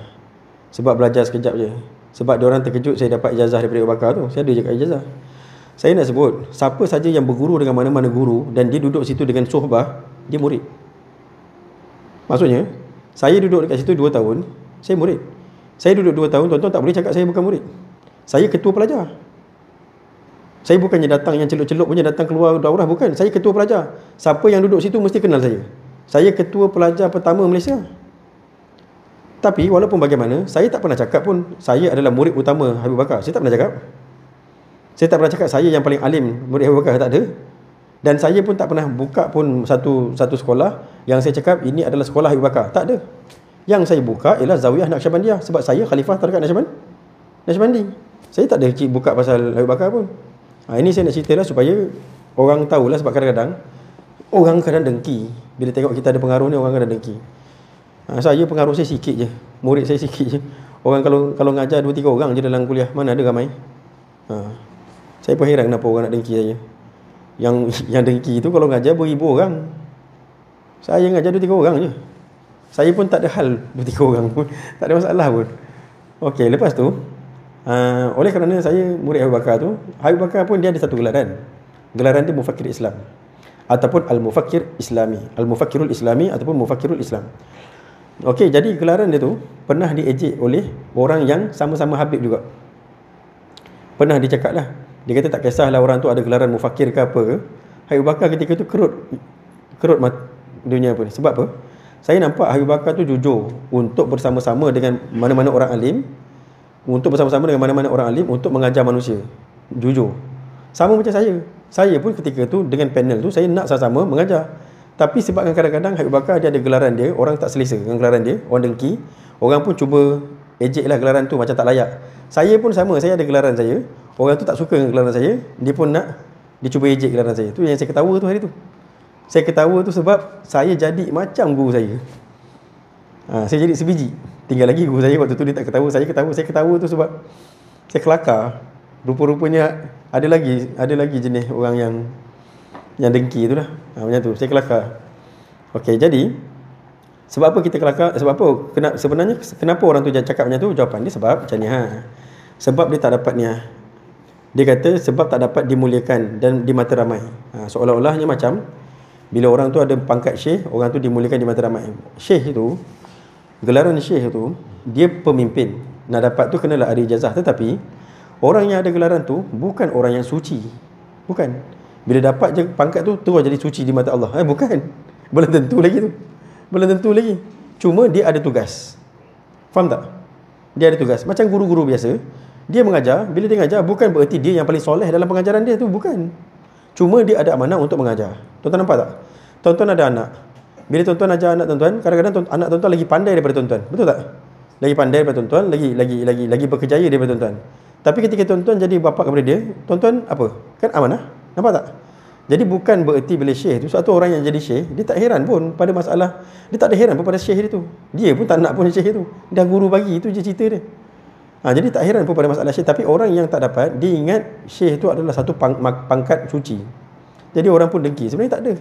Sebab belajar sekejap je. Sebab dia orang terkejut saya dapat ijazah daripada Habib Bakar tu. Saya ada je kat ijazah. Saya nak sebut, siapa saja yang berguru dengan mana-mana guru dan dia duduk situ dengan suhbah, dia murid. Maksudnya, saya duduk dekat situ 2 tahun, saya murid. Saya duduk 2 tahun, tuan-tuan tak boleh cakap saya bukan murid. Saya ketua pelajar. Saya bukannya datang yang celup-celup punya, datang keluar daurah, bukan. Saya ketua pelajar. Siapa yang duduk situ mesti kenal saya. Saya ketua pelajar pertama Malaysia. Tapi walaupun bagaimana, saya tak pernah cakap pun saya adalah murid utama Habib Bakar. Saya tak pernah cakap. Saya tak pernah cakap saya yang paling alim murid Habib Bakar, tak ada. Dan saya pun tak pernah buka pun satu sekolah yang saya cakap ini adalah sekolah Habib Bakar. Tak ada. Yang saya buka ialah Zawiyah Naqsyabandiyah, sebab saya khalifah tarekat Naqsyabandi. Saya tak ada buka pasal Habib Bakar pun. Ini saya nak ceritalah supaya orang tahulah, sebab kadang-kadang orang kadang dengki. Bila tengok kita ada pengaruh ni, orang kadang dengki. Saya pengaruh saya sikit je. Murid saya sikit je. Orang kalau ngajar 2-3 orang je dalam kuliah, mana ada ramai. Saya pun heran kenapa orang nak dengki saya. Yang dengki tu kalau ngajar beribu orang. Saya ngajar 2-3 orang je. Saya pun tak ada hal 2-3 orang pun. Tak ada masalah pun. Okey, lepas tu oleh kerana saya murid Habib Bakar tu, Habib Bakar pun dia ada satu gelaran. Gelaran dia Mufakkir Islam ataupun Al-Mufakkir Islami, Al-Mufakkirul Islami ataupun Mufakkirul Islam. Okey, jadi gelaran dia tu pernah diejek oleh orang yang sama-sama Habib juga. Pernah dicakap lah. Dia kata tak kisahlah orang tu ada gelaran mufakkir ke apa ke. Habib Bakar ketika tu kerut dunia apa ni. Sebab apa? Saya nampak Habib Bakar tu jujur untuk bersama-sama dengan mana-mana orang alim, untuk mengajar manusia. Jujur. Sama macam saya. Saya pun ketika tu dengan panel tu saya nak sama-sama mengajar. Tapi sebabkan kadang-kadang Habib Bakar dia ada gelaran dia, orang tak selesa dengan gelaran dia, orang dengki, orang pun cuba ejeklah gelaran tu macam tak layak. Saya pun sama, saya ada gelaran saya, orang tu tak suka dengan gelaran saya, dia pun nak dicuba ejek gelaran saya. Tu yang saya ketawa tu hari tu. Saya ketawa tu sebab saya jadi macam guru saya. Saya jadi sebiji. Tinggal lagi guru saya waktu tu dia tak ketawa, saya ketawa tu sebab saya kelakar. Rupa-rupanya ada lagi jenis orang yang dengki tu lah. Macam tu, saya kelakar. Okey, jadi sebab apa kita kelakar? Sebab apa? Sebenarnya kenapa orang tu cakap macam tu? Jawapan dia sebab macam ni sebab dia tak dapat ni. Dia kata sebab tak dapat dimuliakan dan di mata ramai. Seolah-olahnya macam bila orang tu ada pangkat syekh, orang tu dimuliakan di mata ramai. Syekh itu, gelaran syekh itu, dia pemimpin. Nak dapat tu kenalah ada ijazah. Tetapi orang yang ada gelaran tu bukan orang yang suci. Bukan. Bila dapat je pangkat tu terus jadi suci di mata Allah. Bukan. Belum tentu lagi. Cuma dia ada tugas. Faham tak? Dia ada tugas. Macam guru-guru biasa, dia mengajar. Bila dia mengajar, bukan bererti dia yang paling soleh dalam pengajaran dia tu. Bukan. Cuma dia ada amanah untuk mengajar. Tuan-tuan nampak tak? Tuan-tuan ada anak. Bila tuan-tuan ajar anak tuan-tuan, kadang-kadang anak tuan-tuan lagi pandai daripada tuan-tuan. Betul tak? Lagi pandai daripada tuan-tuan, lagi berkejaya daripada tuan-tuan. Tapi ketika tuan-tuan jadi bapa kepada dia, tuan-tuan apa? Kan amanah. Nampak tak? Jadi bukan bererti bila syekh tu, satu orang yang jadi syekh, dia tak heran pun pada masalah, dia tak ada heran pun pada syekh dia tu. Dia pun tak nak pun syekh tu. Dah guru bagi, itu je cerita dia. Jadi tak heran pun pada masalah syekh. Tapi orang yang tak dapat, dia ingat syekh tu adalah satu pangkat suci. Jadi orang pun dengki. Sebenarnya tak ada.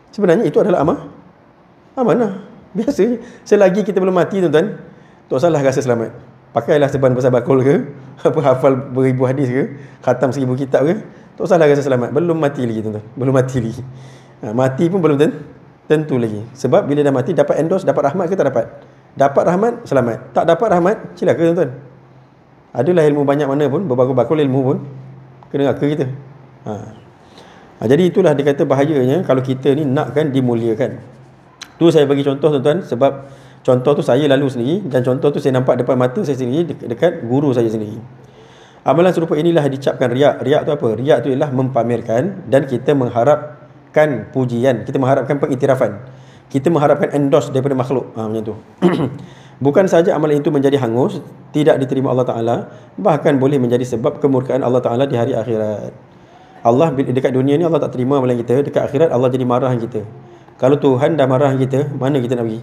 Sebenarnya itu adalah amanah. Biasa je. Selagi kita belum mati tuan-tuan, tak usahlah rasa selamat. Pakailah seban pasal bakul ke, hafal beribu hadis ke, khatam 1000 kitab ke, tak usahlah rasa selamat. Belum mati lagi tuan-tuan. Belum mati lagi. Mati pun belum tentu lagi. Sebab bila dah mati, dapat endorse, dapat rahmat ke tak dapat? Dapat rahmat, selamat. Tak dapat rahmat, celaka tuan-tuan. Adalah ilmu banyak mana pun, berbakul-bakul ilmu pun kena neraka kita. Jadi itulah dia kata bahayanya kalau kita ni nakkan dimuliakan. Tu saya bagi contoh tuan-tuan, sebab contoh tu saya lalu sendiri, dan contoh tu saya nampak depan mata saya sendiri, dekat guru saya sendiri. Amalan serupa inilah dicapkan riak. Riak tu apa? Riak tu ialah mempamerkan, dan kita mengharapkan pujian, kita mengharapkan pengiktirafan, kita mengharapkan endorse daripada makhluk. Macam tu. Bukan saja amalan itu menjadi hangus, tidak diterima Allah Ta'ala, bahkan boleh menjadi sebab kemurkaan Allah Ta'ala di hari akhirat. Allah dekat dunia ni Allah tak terima amalan kita, dekat akhirat Allah jadi marah kita. Kalau Tuhan dah marah kita, mana kita nak pergi?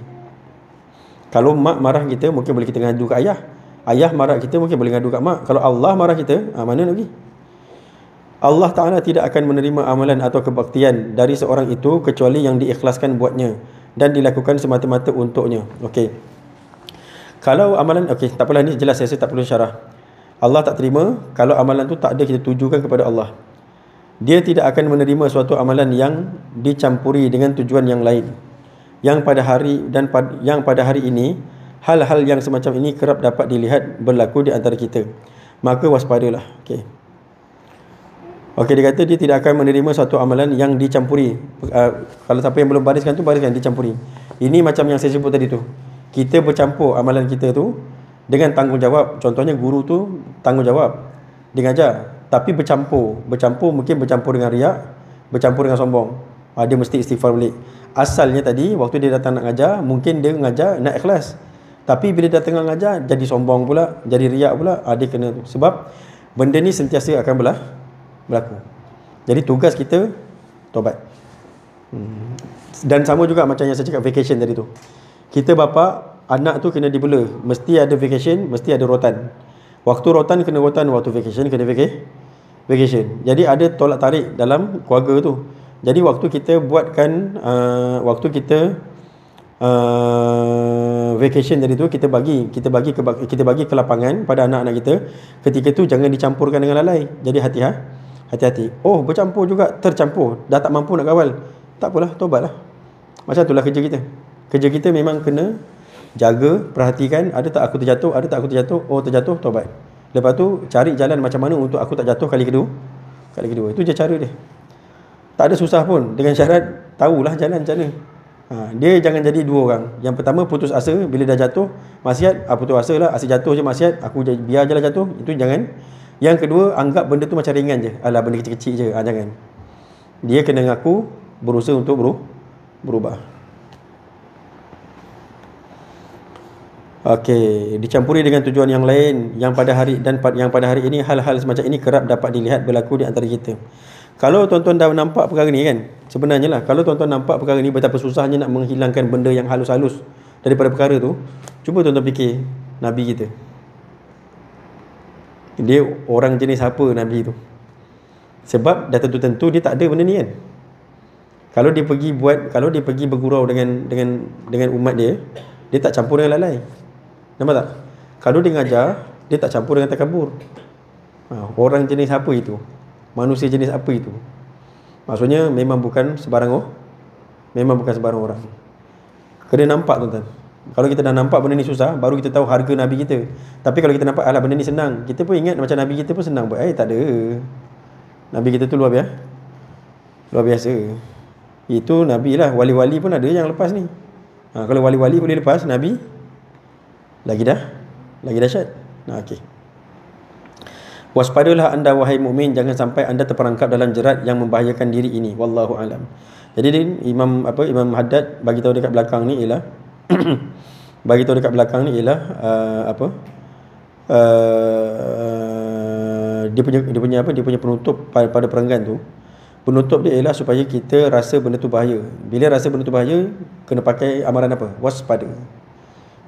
Kalau mak marah kita, mungkin boleh kita ngadu kat ayah. Ayah marah kita, mungkin boleh ngadu kat mak. Kalau Allah marah kita, mana nak pergi? Allah Ta'ala tidak akan menerima amalan atau kebaktian dari seorang itu kecuali yang diikhlaskan buatnya dan dilakukan semata-mata untuknya. Okey. Kalau amalan, okey, tak apalah, ni jelas, saya tak perlu syarah. Allah tak terima kalau amalan tu tak ada kita tujukan kepada Allah. Dia tidak akan menerima suatu amalan yang dicampuri dengan tujuan yang lain. Yang pada hari ini, hal-hal yang semacam ini kerap dapat dilihat berlaku di antara kita. Maka waspadalah. Okey. Okey, dia kata dia tidak akan menerima suatu amalan yang dicampuri. Kalau siapa yang belum bariskan tu, bariskan dicampuri. Ini macam yang saya sebut tadi tu. Kita bercampur amalan kita tu dengan tanggungjawab. Contohnya guru tu tanggungjawab, dia ngajar, tapi bercampur mungkin bercampur dengan riak, bercampur dengan sombong. Dia mesti istighfar balik. Asalnya tadi waktu dia datang nak ngajar, mungkin dia ngajar nak ikhlas, tapi bila dia tengah ngajar jadi sombong pula, jadi riak pula. Dia kena tu. Sebab benda ni sentiasa akan berlaku. Jadi tugas kita tobat. Dan sama juga macam yang saya cakap vacation tadi tu. Kita bapa, anak tu kena dibela. Mesti ada vacation, mesti ada rotan. Waktu rotan kena rotan, waktu vacation kena vacation. Jadi ada tolak tarik dalam keluarga tu. Jadi waktu kita buatkan vacation tadi tu, kita bagi ke lapangan pada anak-anak kita. Ketika tu jangan dicampurkan dengan lalai. Jadi hati-hati. Oh, bercampur juga, tercampur, dah tak mampu nak kawal. Tak apalah, tobatlah. Macam itulah kerja kita. Kerja kita memang kena jaga, perhatikan, ada tak aku terjatuh, oh terjatuh, tobat. Lepas tu cari jalan macam mana untuk aku tak jatuh kali kedua. Itu je cara dia. Tak ada susah pun, dengan syarat tahulah jalan macam mana. Dia jangan jadi dua orang. Yang pertama putus asa bila dah jatuh, maksiat, putus asa lah, asyik jatuh je maksiat, aku biar je lah jatuh. Itu jangan. Yang kedua, anggap benda tu macam ringan je. Alah, benda kecil-kecil je. Jangan. Dia kena ngaku, berusaha untuk berubah. Okey, dicampuri dengan tujuan yang lain yang pada hari ini hal-hal semacam ini kerap dapat dilihat berlaku di antara kita. Kalau tuan-tuan dah nampak perkara ni kan, sebenarnya lah, kalau tuan-tuan nampak perkara ni betapa susahnya nak menghilangkan benda yang halus-halus daripada perkara tu, cuba tuan-tuan fikir Nabi kita. Dia orang jenis apa Nabi tu? Sebab dah tentu-tentu dia tak ada benda ni kan. Kalau dia pergi bergurau dengan umat dia tak campur dengan lalai. Nampak tak? Kalau dia ngajar, dia tak campur dengan takabur. Orang jenis apa itu? Manusia jenis apa itu? Maksudnya memang bukan sebarang orang. Kena nampak tuan-tuan. Kalau kita dah nampak benda ni susah, baru kita tahu harga Nabi kita. Tapi kalau kita nampak alah benda ni senang, kita pun ingat macam Nabi kita pun senang buat. Tak ada. Nabi kita tu luar biasa. Itu Nabi lah. Wali-wali pun ada yang lepas ni. Kalau wali-wali boleh lepas, Nabi lagi dahsyat. Okey. Waspadalah anda wahai mukmin, jangan sampai anda terperangkap dalam jerat yang membahayakan diri ini. Wallahu alam. Jadi Imam Haddad bagi tahu dekat belakang ni ialah bagi tahu dekat belakang ni ialah dia punya penutup pada perenggan tu. Penutup dia ialah supaya kita rasa benda tu bahaya. Bila rasa benda tu bahaya, kena pakai amaran apa? Waspada.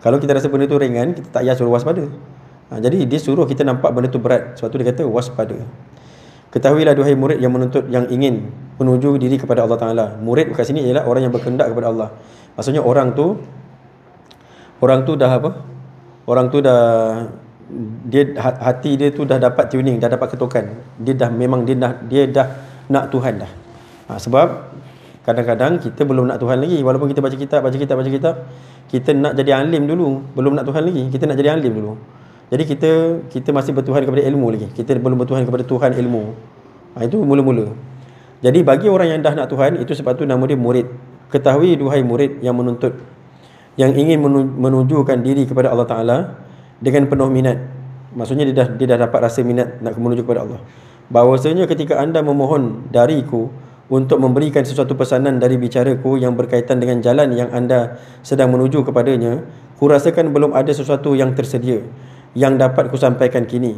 Kalau kita rasa benda tu ringan, kita tak payah suruh waspada. Jadi dia suruh kita nampak benda tu berat. Sebab tu dia kata waspada. Ketahuilah duhai murid yang menuntut, yang ingin menuju diri kepada Allah Ta'ala. Murid kat sini ialah orang yang berkehendak kepada Allah. Maksudnya orang tu dah apa? Orang tu dah, dia hati dia tu dah dapat tuning, dah dapat ketukan. Dia dah nak Tuhan dah. Sebab kadang-kadang kita belum nak Tuhan lagi. Walaupun kita baca kitab, kita nak jadi alim dulu, belum nak Tuhan lagi. Kita nak jadi alim dulu. Jadi kita masih bertuhan kepada ilmu lagi. Kita belum bertuhan kepada Tuhan ilmu. Itu mula-mula. Jadi bagi orang yang dah nak Tuhan, itu sebab tu nama dia murid. Ketahui duhai murid yang menuntut, yang ingin menujukan diri kepada Allah Ta'ala dengan penuh minat. Maksudnya dia dah dapat rasa minat nak menuju kepada Allah. Bahawasanya ketika anda memohon dariku untuk memberikan sesuatu pesanan dari bicaraku yang berkaitan dengan jalan yang anda sedang menuju kepadanya, kurasakan belum ada sesuatu yang tersedia yang dapat kusampaikan kini.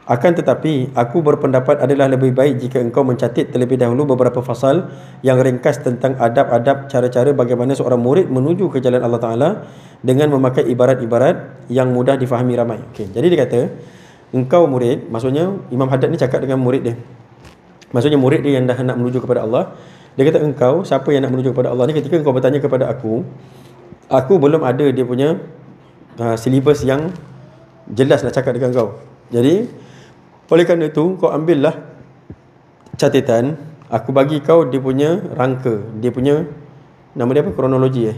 Akan tetapi aku berpendapat adalah lebih baik jika engkau mencatat terlebih dahulu beberapa fasal yang ringkas tentang adab-adab, cara-cara bagaimana seorang murid menuju ke jalan Allah Ta'ala dengan memakai ibarat-ibarat yang mudah difahami ramai. Jadi dia kata, engkau murid, maksudnya Imam Haddad ni cakap dengan murid dia. Maksudnya murid dia yang dah nak menuju kepada Allah. Dia kata, engkau, siapa yang nak menuju kepada Allah ni, ketika engkau bertanya kepada aku belum ada dia punya silibus yang jelas nak cakap dengan kau. Jadi oleh kerana itu, kau ambillah catatan, aku bagi kau dia punya rangka, dia punya nama dia apa? Kronologi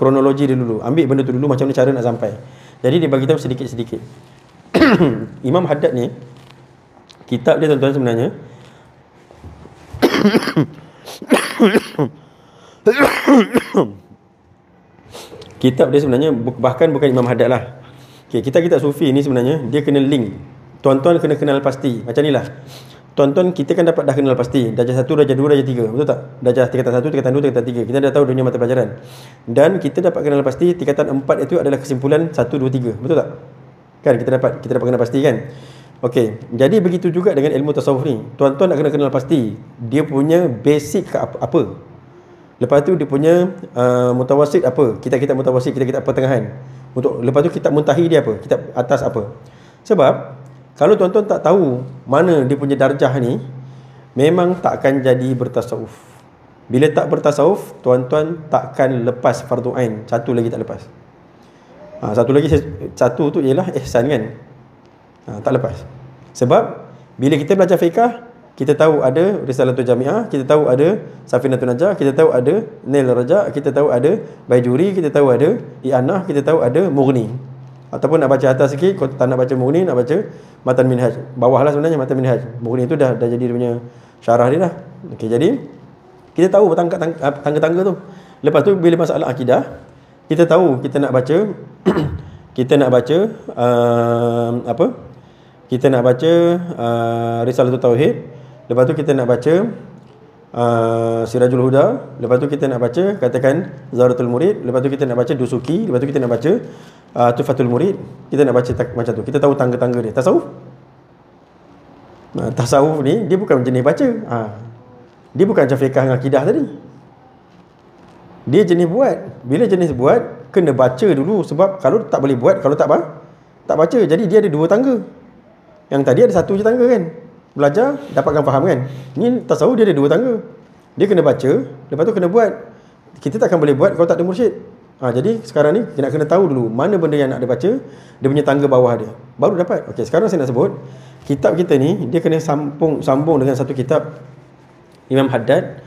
kronologi dia dulu. Ambil benda tu dulu, macam mana cara nak sampai. Jadi dia bagi tahu sedikit-sedikit. Imam Haddad ni, kitab dia tuan-tuan sebenarnya kitab dia sebenarnya bahkan bukan Imam Haddad lah. Kitab sufi ni sebenarnya dia kena link. Tuan-tuan kena kenal pasti. Macam ni lah. Tuan-tuan kita kan dah kenal pasti darjah 1, darjah 2, darjah 3. Betul tak? Darjah tingkatan 1, tingkatan 2, tingkatan 3. Kita dah tahu dunia mata pelajaran. Dan kita dapat kenal pasti tingkatan 4 itu adalah kesimpulan 1, 2, 3. Betul tak? Kan kita dapat kenal pasti kan? Okey. Jadi begitu juga dengan ilmu tasawuf ni. Tuan-tuan nak kena kenal pasti dia punya basic ke apa. Lepas tu dia punya mutawasid apa? Kitab-kitab mutawasid, kitab-kitab pertengahan. Lepas tu kitab muntahi dia apa? Kitab atas apa? Sebab kalau tuan-tuan tak tahu mana dia punya darjah ni, memang takkan jadi bertasawuf. Bila tak bertasawuf, tuan-tuan takkan lepas fardu ain. Satu lagi tak lepas. Satu tu ialah ihsan kan? Tak lepas. Sebab bila kita belajar fiqh, kita tahu ada Risalatul Jami'ah, kita tahu ada Safinatun Najah, kita tahu ada Nail Raja', kita tahu ada Baijuri, kita tahu ada I'anah, kita tahu ada Mughni. Ataupun nak baca atas sikit, kalau tak nak baca Mughni, nak baca Matan Minhaj. Bawah lah sebenarnya Matan Minhaj. Mughni tu dah jadi dia punya syarah dia dah. Jadi kita tahu tangga-tangga tu. Lepas tu bila masalah akidah, kita tahu kita nak baca kita nak baca kita nak baca Risalatul Tauhid. Lepas tu kita nak baca Sirajul Huda. Lepas tu kita nak baca katakan Zahratul Murid. Lepas tu kita nak baca Dusuki. Lepas tu kita nak baca Tufatul Murid. Kita nak baca macam tu. Kita tahu tangga-tangga dia. Tasawuf. Tasawuf ni dia bukan jenis baca. Dia bukan macam fiqh dengan akidah tadi. Dia jenis buat. Bila jenis buat, kena baca dulu. Sebab kalau tak boleh buat, kalau tak baca. Jadi dia ada dua tangga. Yang tadi ada satu je tangga kan. Belajar, dapatkan faham kan. Ni tasawuf dia ada dua tangga. Dia kena baca, lepas tu kena buat. Kita takkan boleh buat kalau tak ada mursyid. Jadi sekarang ni kita nak kena tahu dulu mana benda yang nak dia baca, dia punya tangga bawah dia. Baru dapat. Okey, sekarang saya nak sebut kitab kita ni, dia kena sambung dengan satu kitab Imam Haddad.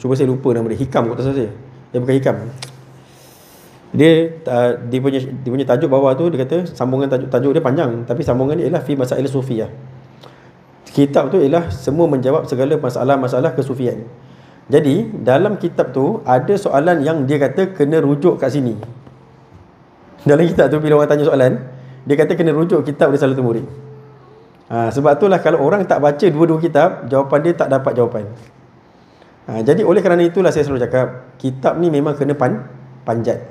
Cuba saya lupa nama dia. Hikam kot tak salah saya. Dia bukan Hikam. Dia punya tajuk bawah tu dia kata sambungan tajuk dia panjang, tapi sambungan dia ialah fi masail sufiyah. Kitab tu ialah semua menjawab segala masalah-masalah kesufian. Jadi dalam kitab tu ada soalan yang dia kata kena rujuk kat sini. Dalam kitab tu bila orang tanya soalan, dia kata kena rujuk kitab Risalatul Murid. Sebab itulah kalau orang tak baca dua-dua kitab, jawapan dia tak dapat jawapan. Jadi oleh kerana itulah saya selalu cakap, kitab ni memang kena panjat.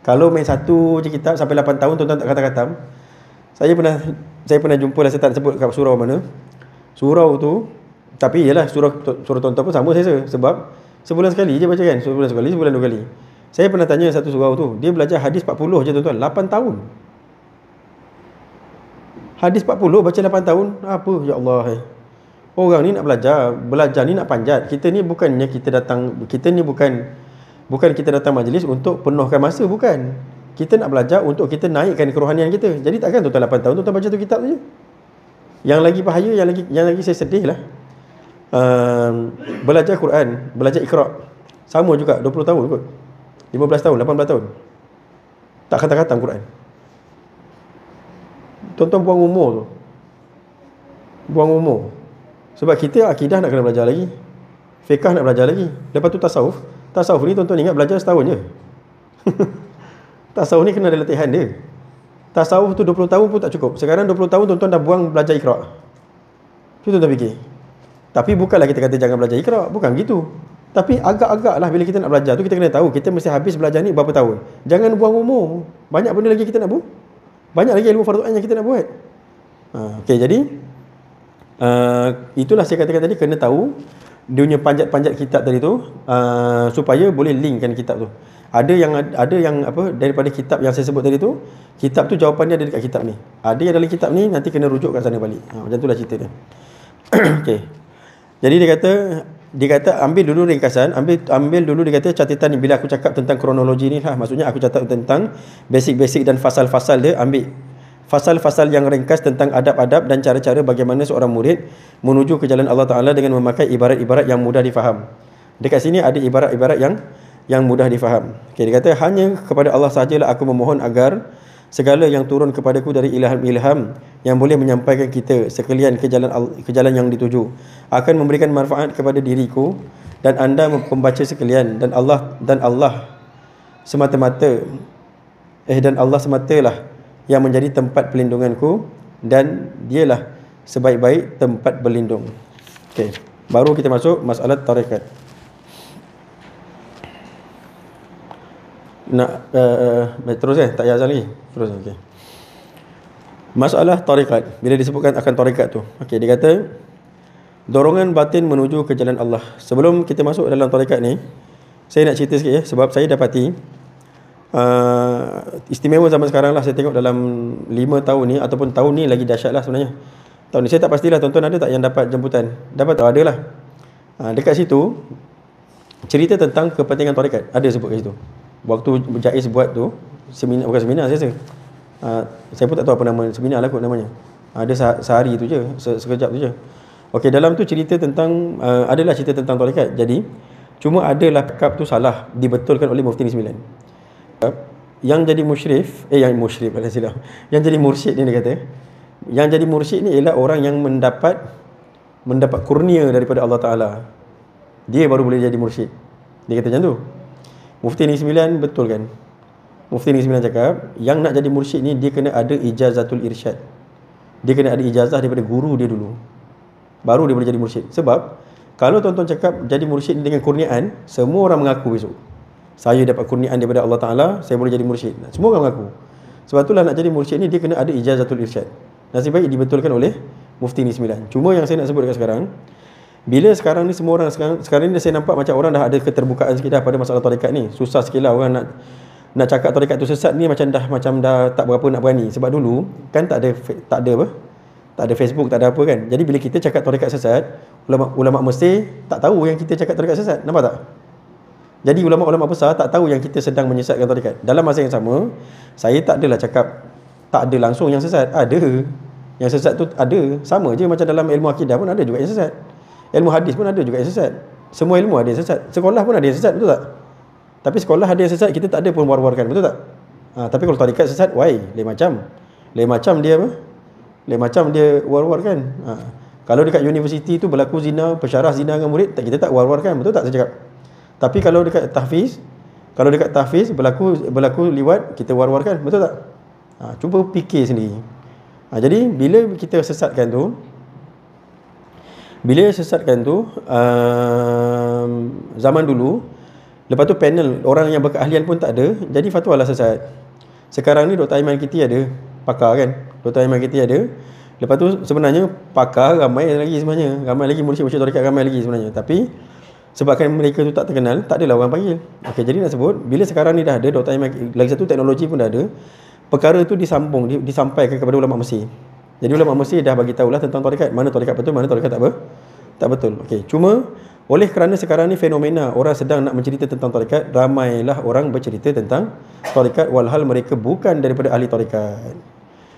Kalau main satu je kitab sampai 8 tahun tuan-tuan tak khatam. Saya pernah jumpa lah, saya tak sebut kat surau mana. Surau tu, tapi yalah surau tuan-tuan pun sama saya sebab sebulan sekali je baca kan. Sebulan sekali, sebulan 2 kali. Saya pernah tanya satu surau tu, dia belajar hadis 40 je tuan-tuan, 8 tahun. Hadis 40 baca 8 tahun, apa ya Allah. Orang ni nak belajar ni nak panjat. Kita ni bukannya kita kita datang majlis untuk penuhkan masa, bukan. Kita nak belajar untuk kita naikkan kerohanian kita. Jadi takkan tuan-tuan 8 tahun tuan-tuan baca tu kitab tu je. Yang lagi bahaya, yang lagi saya sedih lah. Belajar Quran, belajar Iqra. Sama juga 20 tahun kot. 15 tahun, 18 tahun. Tak khatam Quran. Tuan-tuan buang umur tu. Buang umur. Sebab kita akidah nak kena belajar lagi. Fiqh nak belajar lagi. Lepas tu tasawuf. Tasawuf ni tuan-tuan ingat belajar setahun je. Tasawuf ni kena ada latihan dia. Tasawuf tu 20 tahun pun tak cukup. Sekarang 20 tahun tuan-tuan dah buang belajar Iqra. Itu tuan-tuan fikir. Tapi bukanlah kita kata jangan belajar Iqra. Bukan begitu. Tapi agak-agak lah bila kita nak belajar tu, kita kena tahu kita mesti habis belajar ni berapa tahun. Jangan buang umur. Banyak benda lagi kita nak buat. Banyak lagi ilmu fardu ain yang kita nak buat. Okey, jadi itulah saya katakan tadi, kena tahu dia punya panjat-panjat kitab tadi tu, supaya boleh linkkan kitab tu. Ada yang apa daripada kitab yang saya sebut tadi tu, kitab tu jawapannya ada dekat kitab ni. Ada yang dalam kitab ni nanti kena rujuk kat sana balik. Macam itulah cerita dia. Okey. Jadi dia kata ambil dulu ringkasan, ambil dulu dia kata catatan ni. Bila aku cakap tentang kronologi ni lah, maksudnya aku catat tentang basic-basic dan fasal-fasal dia. Ambil fasal-fasal yang ringkas tentang adab-adab dan cara-cara bagaimana seorang murid menuju ke jalan Allah Ta'ala dengan memakai ibarat-ibarat yang mudah difaham. Dekat sini ada ibarat-ibarat yang mudah difaham. Okay, dia kata hanya kepada Allah sahajalah aku memohon agar segala yang turun kepadaku dari ilham-ilham yang boleh menyampaikan kita sekalian ke jalan yang dituju akan memberikan manfaat kepada diriku dan anda pembaca sekalian, dan Allah sematalah yang menjadi tempat pelindunganku dan dialah sebaik-baik tempat berlindung. Okey, baru kita masuk masalah tarekat. Nak terus tak payah azan lagi. Terus okey. Masalah tarekat. Bila disebutkan akan tarekat tu. Okey, dia kata dorongan batin menuju ke jalan Allah. Sebelum kita masuk dalam tarekat ni, saya nak cerita sikit ya, sebab saya dapati istimewa zaman sekarang lah. Saya tengok dalam 5 tahun ni ataupun tahun ni lagi dahsyat lah sebenarnya. Tahun ni saya tak pastilah tuan-tuan ada tak yang dapat jemputan. Dapat tak? Ada lah. Dekat situ cerita tentang kepentingan tarekat. Ada sebut kat situ. Waktu Jais buat tu seminar, bukan seminar saya rasa. Saya pun tak tahu apa nama seminar lah kot namanya. Ada sehari tu je, sekejap tu je. Okey, dalam tu cerita tentang adalah cerita tentang tarekat. Jadi cuma adalah kap tu salah dibetulkan oleh Mufti Negeri Sembilan. Yang jadi yang jadi mursyid ni, dia kata yang jadi mursyid ni ialah orang yang mendapat kurnia daripada Allah Ta'ala. Dia baru boleh jadi mursyid. Dia kata macam tu. Mufti Negeri Sembilan betul kan? Mufti Negeri Sembilan cakap yang nak jadi mursyid ni dia kena ada ijazatul irsyad. Dia kena ada ijazah daripada guru dia dulu, baru dia boleh jadi mursyid. Sebab kalau tuan-tuan cakap jadi mursyid dengan kurniaan, semua orang mengaku besok saya dapat kurniaan daripada Allah Ta'ala, saya boleh jadi mursyid. Semua orang mengaku. Sebab itulah nak jadi mursyid ni dia kena ada ijazatul irsyad. Nasib baik dibetulkan oleh Mufti Negeri Sembilan. Cuma yang saya nak sebut dekat sekarang, bila sekarang ni semua orang sekarang ni saya nampak macam orang dah ada keterbukaan sikit dah pada masalah tarekat ni. Susah sikit lah orang nak cakap tarekat tu sesat ni, macam dah tak berapa nak berani. Sebab dulu kan tak ada Facebook, tak ada apa kan. Jadi bila kita cakap tarekat sesat, ulama Mesir tak tahu yang kita cakap tarekat sesat. Nampak tak? Jadi ulama-ulama besar tak tahu yang kita sedang menyesatkan tarekat. Dalam masa yang sama, saya tak adalah cakap tak ada langsung yang sesat. Ada. Yang sesat tu ada. Sama je macam dalam ilmu akidah pun ada juga yang sesat. Ilmu hadis pun ada juga yang sesat. Semua ilmu ada yang sesat. Sekolah pun ada yang sesat, betul tak? Tapi sekolah ada yang sesat, kita tak ada pun war-warkan, betul tak? Tapi kalau tarekat sesat, lain macam. Lain macam dia apa? Lain macam dia war-warkan. Kalau dekat universiti tu berlaku zina, pensyarah zina dengan murid, kita tak war-warkan, betul tak saya cakap? Tapi kalau dekat tahfiz, Kalau dekat tahfiz berlaku liwat, kita war-warkan, betul tak? Cuba fikir sendiri. Jadi bila kita sesatkan tu, zaman dulu, lepas tu panel orang yang berkeahlian pun tak ada, jadi fatwa lah sesat. Sekarang ni Dr. Aiman Kiti ada, pakar kan? Dr. Aiman Kiti ada. Lepas tu sebenarnya pakar ramai lagi sebenarnya. Ramai lagi mursyid-mursyid tarekat ramai lagi sebenarnya. Tapi sebabkan mereka tu tak terkenal, tak adalah orang panggil. Okey, jadi nak sebut, bila sekarang ni dah ada Dr. Aiman, lagi satu teknologi pun dah ada, perkara tu disampaikan kepada ulama Mesir. Jadi ulama Mesir dah bagi tahulah tentang tarekat, mana tarekat betul, mana tarekat tak betul. Okey, cuma oleh kerana sekarang ni fenomena orang sedang nak mencerita tentang tarekat, ramailah orang bercerita tentang tarekat walhal mereka bukan daripada ahli tarekat.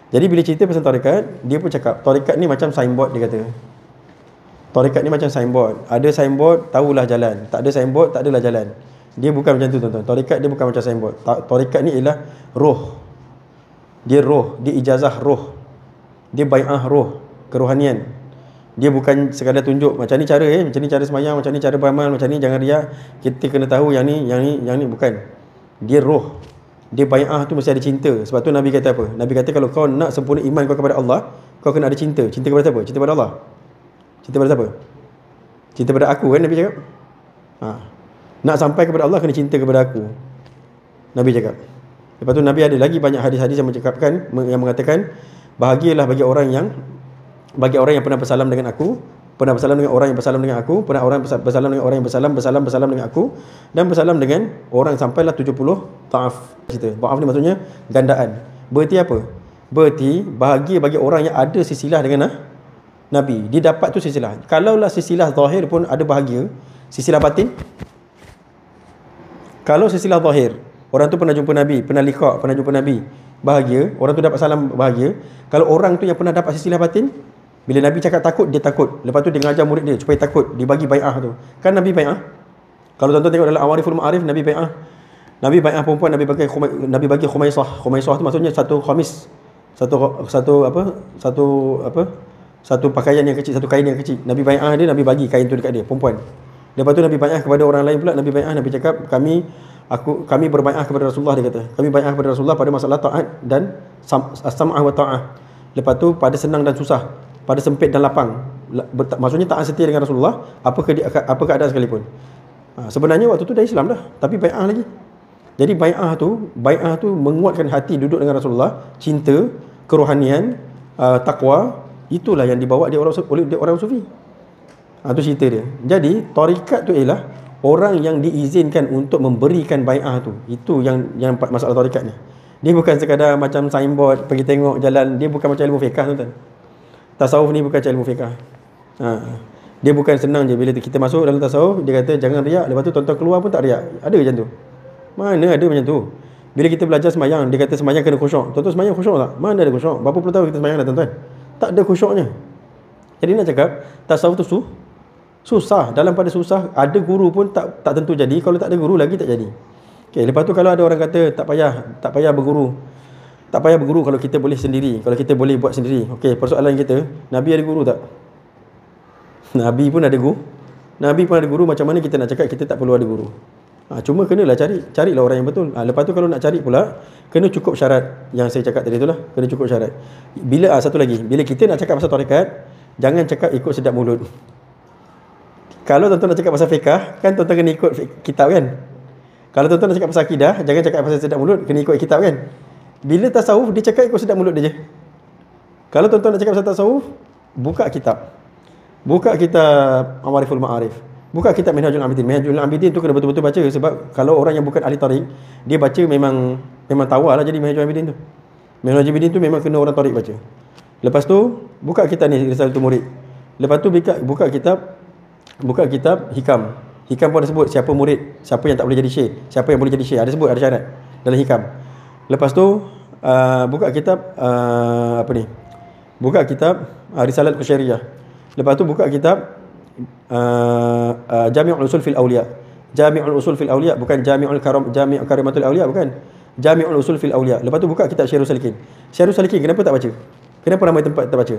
Jadi bila cerita pasal tarekat, dia pun cakap tarekat ni macam signboard, dia kata. Tarekat ni macam signboard. Ada signboard, tahulah jalan. Tak ada signboard, tak adalah jalan. Dia bukan macam tu, tuan-tuan. Tarekat dia bukan macam signboard. Tarekat ni ialah roh. Dia roh, dia ijazah roh. Dia bai'ah roh, kerohanian. Dia bukan sekadar tunjuk macam ni cara macam ni cara sembahyang, macam ni cara beramal, macam ni jangan riak. Kita kena tahu yang ni bukan. Dia roh. Dia bai'ah tu mesti ada cinta. Sebab tu Nabi kata apa? Nabi kata kalau kau nak sempurna iman kau kepada Allah, kau kena ada cinta. Cinta kepada siapa? Cinta kepada Allah. Cinta kepada siapa? Cinta kepada aku kan Nabi cakap. Nak sampai kepada Allah kena cinta kepada aku, Nabi cakap. Lepas tu Nabi ada lagi banyak hadis-hadis yang mengatakan bahagialah bagi orang yang pernah bersalam dengan aku, pernah bersalam dengan orang yang bersalam dengan aku, pernah orang bersalam dengan orang yang bersalam dengan aku, dan bersalam dengan orang sampailah 70 ta'af. Ta'af ni maksudnya gandaan. Berarti apa? Berarti bahagia bagi orang yang ada silsilah dengan Nabi. Dia dapat tu silsilah. Kalaulah silsilah zahir pun ada bahagia, silsilah batin, kalau silsilah zahir, orang tu pernah jumpa Nabi, pernah liqa', pernah jumpa Nabi, bahagia, orang tu dapat salam bahagia. Kalau orang tu yang pernah dapat silsilah batin, bila Nabi cakap takut, dia takut. Lepas tu dia mengajar murid dia supaya takut, dia bagi bai'ah tu. Kan Nabi bai'ah. Kalau tuan-tuan tengok dalam Awariful Ma'arif, Nabi bai'ah. Nabi bai'ah perempuan, Nabi bagi khumaisah. Khumaisah tu maksudnya satu khamis. Satu pakaian yang kecil, satu kain yang kecil. Nabi bai'ah dia, Nabi bagi kain tu dekat dia, perempuan. Lepas tu Nabi bai'ah kepada orang lain pula. Nabi bai'ah, Nabi cakap kami berbai'ah kepada Rasulullah, dia kata. Kami bai'ah kepada Rasulullah pada masalah taat dan as-sam'ah wa ta'ah. Lepas tu pada senang dan susah, pada sempit dan lapang. Maksudnya taat setia dengan Rasulullah apa keadaan sekalipun. Sebenarnya waktu tu dah Islam dah, tapi bai'ah lagi. Jadi bai'ah tu menguatkan hati duduk dengan Rasulullah, cinta, kerohanian, takwa. Itulah yang dibawa oleh orang sufi. Itu cerita dia. Jadi tarekat tu ialah orang yang diizinkan untuk memberikan bai'ah tu. Itu yang masalah tarekat ni. Dia bukan sekadar macam signboard, pergi tengok jalan. Dia bukan macam ilmu fiqh, tuan-tuan. Tasawuf ni bukan macam ilmu fiqh. Dia bukan senang je bila kita masuk dalam tasawuf, dia kata jangan riak, lepas tu tuan-tuan keluar pun tak riak. Ada macam tu? Mana ada macam tu? Bila kita belajar sembahyang, dia kata sembahyang kena khusyuk. Tuan-tuan sembahyang khusyuk tak? Mana ada khusyuk? Berapa puluh tahun kita sembahyang dah, tuan-tuan? Tak ada khusyuknya. Jadi nak cakap tasawuf tu susah. Dalam pada susah, ada guru pun tak tentu jadi. Kalau tak ada guru lagi tak jadi. Okey, lepas tu kalau ada orang kata tak payah berguru. Tak payah berguru kalau kita boleh sendiri, kalau kita boleh buat sendiri. Okey, persoalan kita, Nabi ada guru tak? Nabi pun ada guru, macam mana kita nak cakap kita tak perlu ada guru? Cuma kenalah carilah orang yang betul. Lepas tu kalau nak cari pula, kena cukup syarat yang saya cakap tadi itulah, kena cukup syarat. Satu lagi, bila kita nak cakap pasal tarekat, jangan cakap ikut sedap mulut. Kalau tuan-tuan nak cakap pasal fiqh, kan tuan-tuan kena ikut kitab kan? Kalau tuan-tuan nak cakap pasal akidah, jangan cakap pasal sedap mulut, kena ikut kitab kan? Bila tasawuf, dia cakap ikut sedap mulut dia je. Kalau tuan-tuan nak cakap pasal tasawuf, buka kitab Awariful Ma'arif, buka kitab Minhajul Abidin. Minhajul Abidin tu kena betul-betul baca. Sebab kalau orang yang bukan ahli tarik, dia baca memang tawar lah jadi Minhajul Abidin tu. Minhajul Abidin tu memang kena orang tarik baca. Lepas tu buka kitab ni, Risalatul Murid. Lepas tu buka kitab Hikam. Hikam pun ada sebut siapa murid, siapa yang tak boleh jadi syekh, siapa yang boleh jadi syekh. Ada sebut, ada syarat dalam Hikam. Lepas tu buka kitab buka kitab Risalat Qusyariyah. Lepas tu buka kitab Jami'ul Usul fil Awliya. Jami'ul Usul fil Awliya, bukan Jami'ul Karimatul Awliya, bukan. Jami'ul Usul fil Awliya. Lepas tu buka kitab Syarhus Salikin. Syarhus Salikin kenapa tak baca? Kenapa ramai tempat tak baca?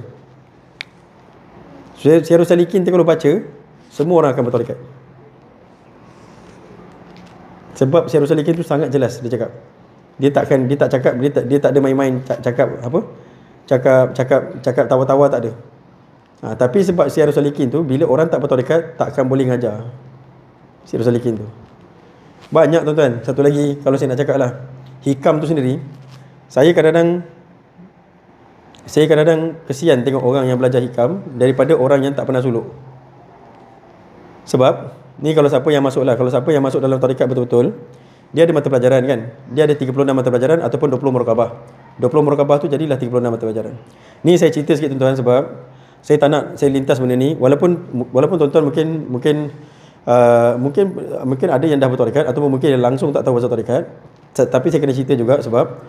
Syarhus Salikin tu kalau baca, semua orang akan bertarekat. Sebab Syekh Salikin tu sangat jelas dia cakap. Dia tak cakap, dia tak ada main-main cakap apa? Cakap tawa-tawa tak ada. Tapi sebab Syekh Salikin tu bila orang tak bertarekat takkan boleh ngajar. Syekh Salikin tu. Banyak tuan-tuan. Satu lagi kalau saya nak cakap lah. Hikam tu sendiri, saya kadang-kadang kesian tengok orang yang belajar hikam daripada orang yang tak pernah suluk. Sebab ni kalau siapa yang masuk dalam tarekat betul-betul, dia ada mata pelajaran kan. Dia ada 36 mata pelajaran ataupun 20 muraqabah. 20 muraqabah tu jadilah 36 mata pelajaran. Ni saya cerita sikit tuan-tuan sebab saya tak nak saya lintas benda ni, walaupun tuan-tuan mungkin ada yang dah bertarekat ataupun mungkin yang langsung tak tahu pasal tarekat. Tapi saya kena cerita juga sebab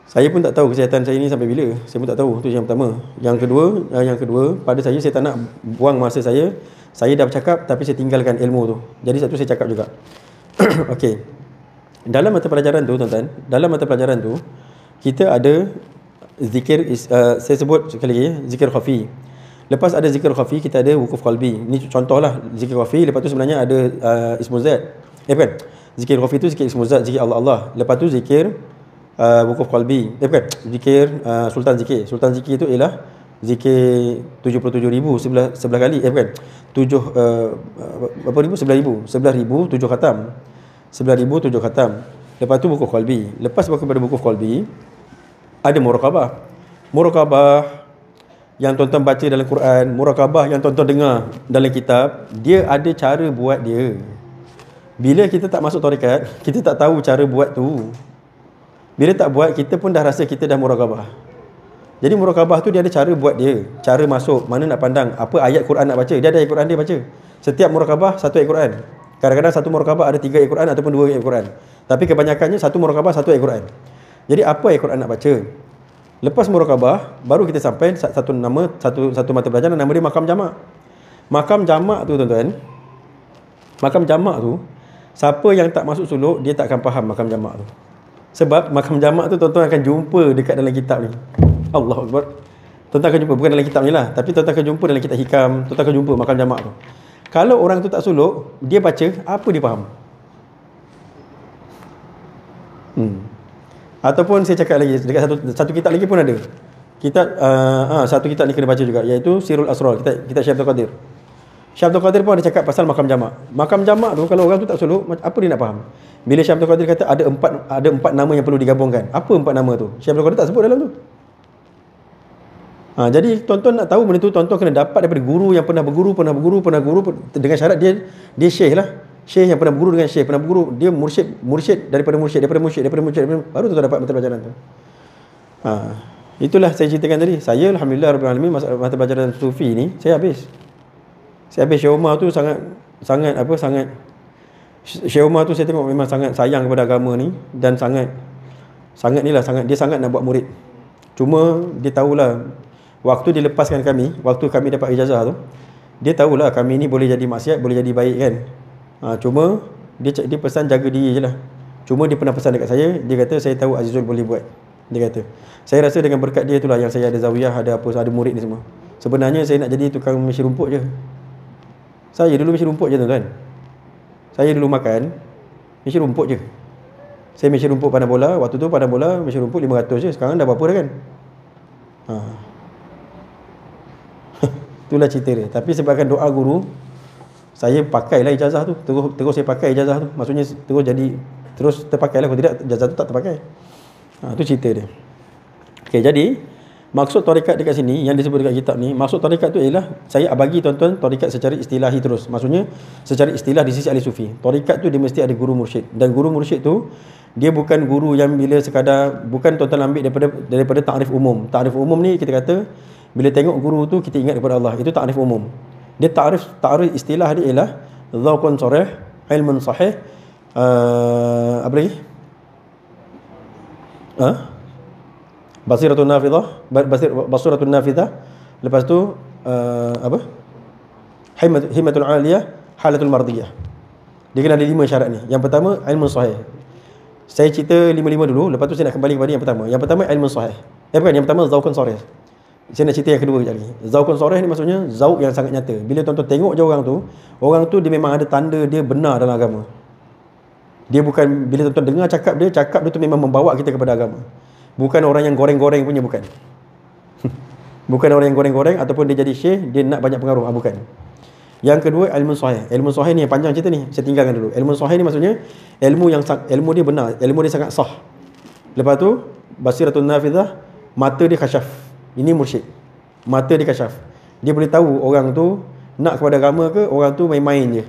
saya pun tak tahu kesihatan saya ni sampai bila. Saya pun tak tahu. Itu yang pertama. Yang kedua, pada saya tak nak buang masa saya. Saya dah bercakap tapi saya tinggalkan ilmu tu. Jadi satu saya cakap juga. Okey. Dalam mata pelajaran tu tuan-tuan, kita ada zikir, saya sebut sekali lagi, zikir khafi. Lepas ada zikir khafi, kita ada wukuf qalbi. Ini contohlah zikir khafi. Lepas tu sebenarnya ada ismul zat. Bukan. Zikir khafi tu zikir ismul zat, zikir Allah. Lepas tu zikir wukuf qalbi. Bukan. Zikir sultan zikir. Sultan zikir tu ialah zikir 77,000 sebelah kali. Bukan. 11,000 7 khatam. 11,000 7 khatam. Lepas tu wukuf qalbi. Lepas kepada wukuf qalbi ada muraqabah. Muraqabah yang tuan-tuan baca dalam Quran, muraqabah yang tuan-tuan dengar dalam kitab, dia ada cara buat dia. Bila kita tak masuk tarekat, kita tak tahu cara buat tu. Bila tak buat, kita pun dah rasa kita dah muraqabah. Jadi muraqabah tu dia ada cara buat dia. Cara masuk, mana nak pandang, apa ayat Quran nak baca. Dia ada ayat Quran dia baca. Setiap muraqabah satu ayat Quran. Kadang-kadang satu muraqabah ada 3 ayat Quran ataupun 2 ayat Quran. Tapi kebanyakannya satu muraqabah satu ayat Quran. Jadi apa ayat Quran nak baca? Lepas muraqabah, baru kita sampai satu mata pelajaran, nama dia makam jamak. Makam jamak tu tuan-tuan, makam jamak tu, siapa yang tak masuk suluk, dia tak akan faham makam jamak tu. Sebab makam jamak tu tuan-tuan akan jumpa dekat dalam kitab ni. Allahu Akbar. Tuan-tuan akan jumpa, bukan dalam kitab ni lah, tapi tuan-tuan akan jumpa dalam kitab hikam, tuan-tuan akan jumpa makam jamak tu. Kalau orang tu tak suluk, dia baca, apa dia faham? Ataupun saya cakap lagi, dekat satu kitab lagi pun ada. Kitab satu kitab ni kena baca juga, iaitu Sirul Asrar, kitab Syekh Abdul Qadir. Syekh Abdul Qadir pun ada cakap pasal makam jamak. Makam jamak tu kalau orang tu tak suluk, apa dia nak faham? Bila Syekh Abdul Qadir kata ada empat nama yang perlu digabungkan. Apa 4 nama tu? Syekh Abdul Qadir tak sebut dalam tu. Jadi tuan-tuan nak tahu benda tu, tuan-tuan kena dapat daripada guru yang pernah berguru dengan syarat dia syekh lah. Syekh yang pernah berguru dengan syekh, pernah berguru, dia mursyid daripada mursyid, baru tu dapat mata pelajaran tu. Itulah saya ceritakan tadi. Saya alhamdulillah rabbil alamin mata pelajaran sufi ni saya habis. Syekh Umar tu sangat Syekh Umar tu saya tengok memang sangat sayang kepada agama ni dan sangat dia sangat nak buat murid. Cuma dia tahulah waktu dia lepaskan kami, waktu kami dapat ijazah tu, dia tahulah kami ni boleh jadi maksiat, boleh jadi baik kan. Cuma dia pesan jaga diri je lah. Cuma dia pernah pesan dekat saya, dia kata saya tahu Azizul boleh buat. Dia kata, saya rasa dengan berkat dia itulah yang saya ada zawiyah, ada murid ni semua. Sebenarnya saya nak jadi tukang mesin rumput je. Saya dulu mesin rumput je tuan-tuan. Saya dulu makan mesin rumput je. Saya mesin rumput pandang bola, waktu tu pandang bola mesin rumput 500 je. Sekarang dah berapa dah kan? Itulah cerita dia. Tapi sebabkan doa guru, saya pakailah ijazah tu. Terus saya pakai ijazah tu. Maksudnya terus terpakailah. Kalau tidak, ijazah tu tak terpakai. Itu cerita dia. Okey, jadi maksud tarekat dekat sini yang disebut dekat kitab ni, maksud tarekat tu ialah saya bagi tuan-tuan tarekat secara istilahi terus. Maksudnya secara istilah di sisi ahli sufi. Tarekat tu dia mesti ada guru mursyid. Dan guru mursyid tu dia bukan guru yang bila sekadar, bukan tuan-tuan ambil daripada ta'rif umum. Ta'rif umum ni kita kata bila tengok guru tu kita ingat kepada Allah. Itu ta'rif umum. Dia ta'rif istilah dia ialah dzauqun sarih, ilmun sahih, apa lagi? Basiratun nafidah. Lepas tu apa? Himmatul aliyah, halatul mardiyah. Dia kena ada 5 syarat ni. Yang pertama ilmu sahih. Saya cerita 5 dulu, lepas tu saya nak kembali kepada yang pertama. Yang pertama ilmu sahih. Bukan, yang pertama zauqun sarih. Saya nak cerita yang kedua sekejap lagi. Zauqun sarih ni maksudnya zauq yang sangat nyata. Bila tuan-tuan tengok je orang tu dia memang ada tanda dia benar dalam agama. Dia bukan, bila tuan-tuan dengar cakap dia tu memang membawa kita kepada agama. Bukan orang yang goreng-goreng punya, bukan. Bukan orang yang goreng-goreng ataupun dia jadi syekh, dia nak banyak pengaruh, bukan. Yang kedua, ilmu sahih. Ilmu sahih ni yang panjang cerita ni, saya tinggalkan dulu. Ilmu sahih ni maksudnya ilmu dia benar, ilmu dia sangat sah. Lepas tu basiratun nafidah, mata dia kasyaf. Ini mursyid. Mata dia kasyaf. Dia boleh tahu orang tu nak kepada agama ke, orang tu main-main je.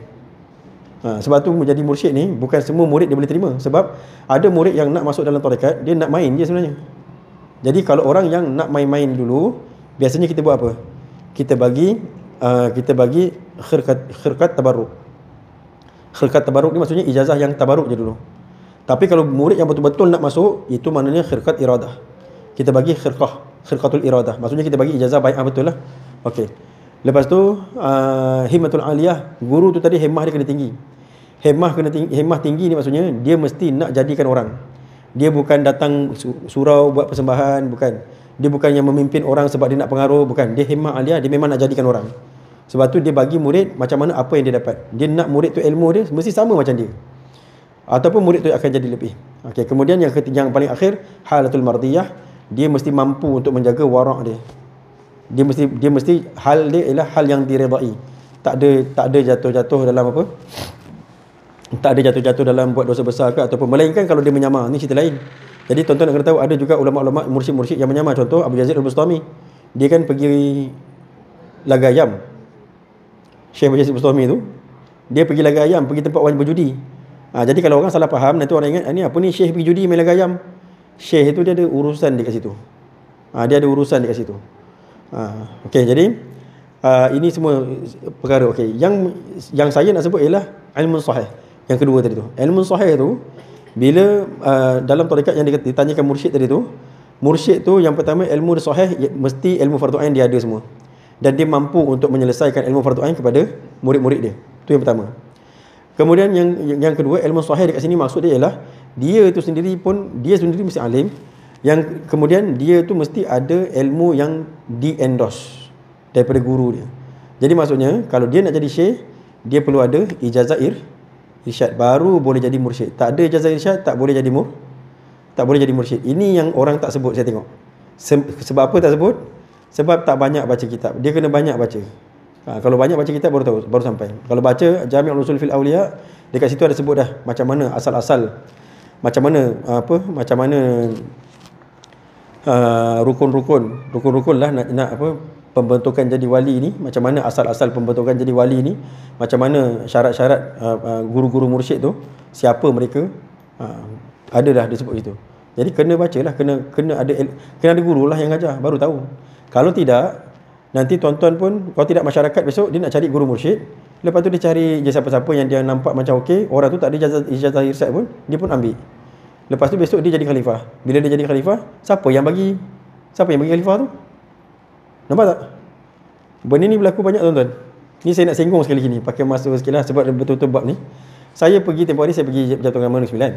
Sebab tu menjadi mursyid ni bukan semua murid dia boleh terima. Sebab ada murid yang nak masuk dalam tarekat, dia nak main je sebenarnya. Jadi kalau orang yang nak main-main dulu, biasanya kita buat apa? Kita bagi khirkat tabarruk. Khirkat tabarruk ni maksudnya ijazah yang tabarruk je dulu. Tapi kalau murid yang betul-betul nak masuk, itu maknanya khirkat iradah. Kita bagi khirkatul iradah. Maksudnya kita bagi ijazah bai'ah betul lah. Okey. Lepas tu himmatul aliyah, guru tu tadi hemah dia kena tinggi. Hemah tinggi ni maksudnya dia mesti nak jadikan orang. Dia bukan datang surau buat persembahan, bukan. Dia bukan yang memimpin orang sebab dia nak pengaruh, bukan. Dia hemah aliyah, dia memang nak jadikan orang. Sebab tu dia bagi murid macam mana apa yang dia dapat. Dia nak murid tu ilmu dia mesti sama macam dia. Ataupun murid tu akan jadi lebih. Okey, kemudian yang ketiga, yang paling akhir, halatul mardiyah, dia mesti mampu untuk menjaga warak dia. Dia mesti hal dia ialah hal yang diredai. Tak ada jatuh-jatuh dalam apa? Tak ada jatuh-jatuh dalam buat dosa besar ke ataupun, melainkan kalau dia menyamar, ni cerita lain. Jadi tuan-tuan nak kena tahu, ada juga ulama-ulama mursyid-mursyid yang menyamar. Contoh Abu Yazid Al-Bustami. Dia kan pergi Laga Ayam. Syekh Abu Yazid Al-Bustami tu, dia pergi Laga Ayam, pergi tempat orang berjudi. Jadi kalau orang salah faham, nanti orang ingat, ni apa ni syekh pergi judi main Laga Ayam. Syekh itu dia ada urusan dekat situ. Dia ada urusan dekat situ. Okey, jadi ini semua perkara. Okey, yang saya nak sebut ialah ilmu sahih. Yang kedua tadi tu, ilmu sahih tu bila dalam tarekat yang ditanyakan mursyid tadi tu, mursyid tu yang pertama ilmu sahih mesti ilmu fardu ain dia ada semua, dan dia mampu untuk menyelesaikan ilmu fardu ain kepada murid-murid dia. Tu yang pertama. Kemudian yang kedua, ilmu sahih dekat sini maksud dia ialah dia sendiri mesti alim, yang kemudian dia tu mesti ada ilmu yang di-endorse daripada guru dia. Jadi maksudnya kalau dia nak jadi syekh, dia perlu ada ijazah irsyad, baru boleh jadi mursyid. Tak ada ijazah irsyad, tak boleh jadi mursyid. Ini yang orang tak sebut, saya tengok. Sebab apa tak sebut? Sebab tak banyak baca kitab. Dia kena banyak baca. Kalau banyak baca kitab baru sampai. Kalau baca Jami'ul Usul fil Awliya, dekat situ ada sebut dah macam mana asal-asal, macam mana rukun-rukun lah nak apa pembentukan jadi wali ni, macam mana asal-asal pembentukan jadi wali ni, macam mana syarat-syarat guru-guru mursyid tu, siapa mereka, ada dah disebut itu. Jadi kena bacalah, kena ada guru lah yang ajar, baru tahu. Kalau tidak, nanti tuan-tuan pun, kalau tidak masyarakat besok dia nak cari guru mursyid, lepas tu dia cari je siapa-siapa yang dia nampak macam okey, orang tu tak ada ijazah irsyad pun, dia pun ambil. Lepas tu besok dia jadi khalifah. Bila dia jadi khalifah, siapa yang bagi khalifah tu? Nampak tak? Benda ni berlaku banyak tuan-tuan. Ni saya nak singgung sekali lagi ni, pakai masa sikit lah sebab betul-betul bab ni. Saya pergi tempoh hari, saya pergi Jabatan Agama Negeri Sembilan.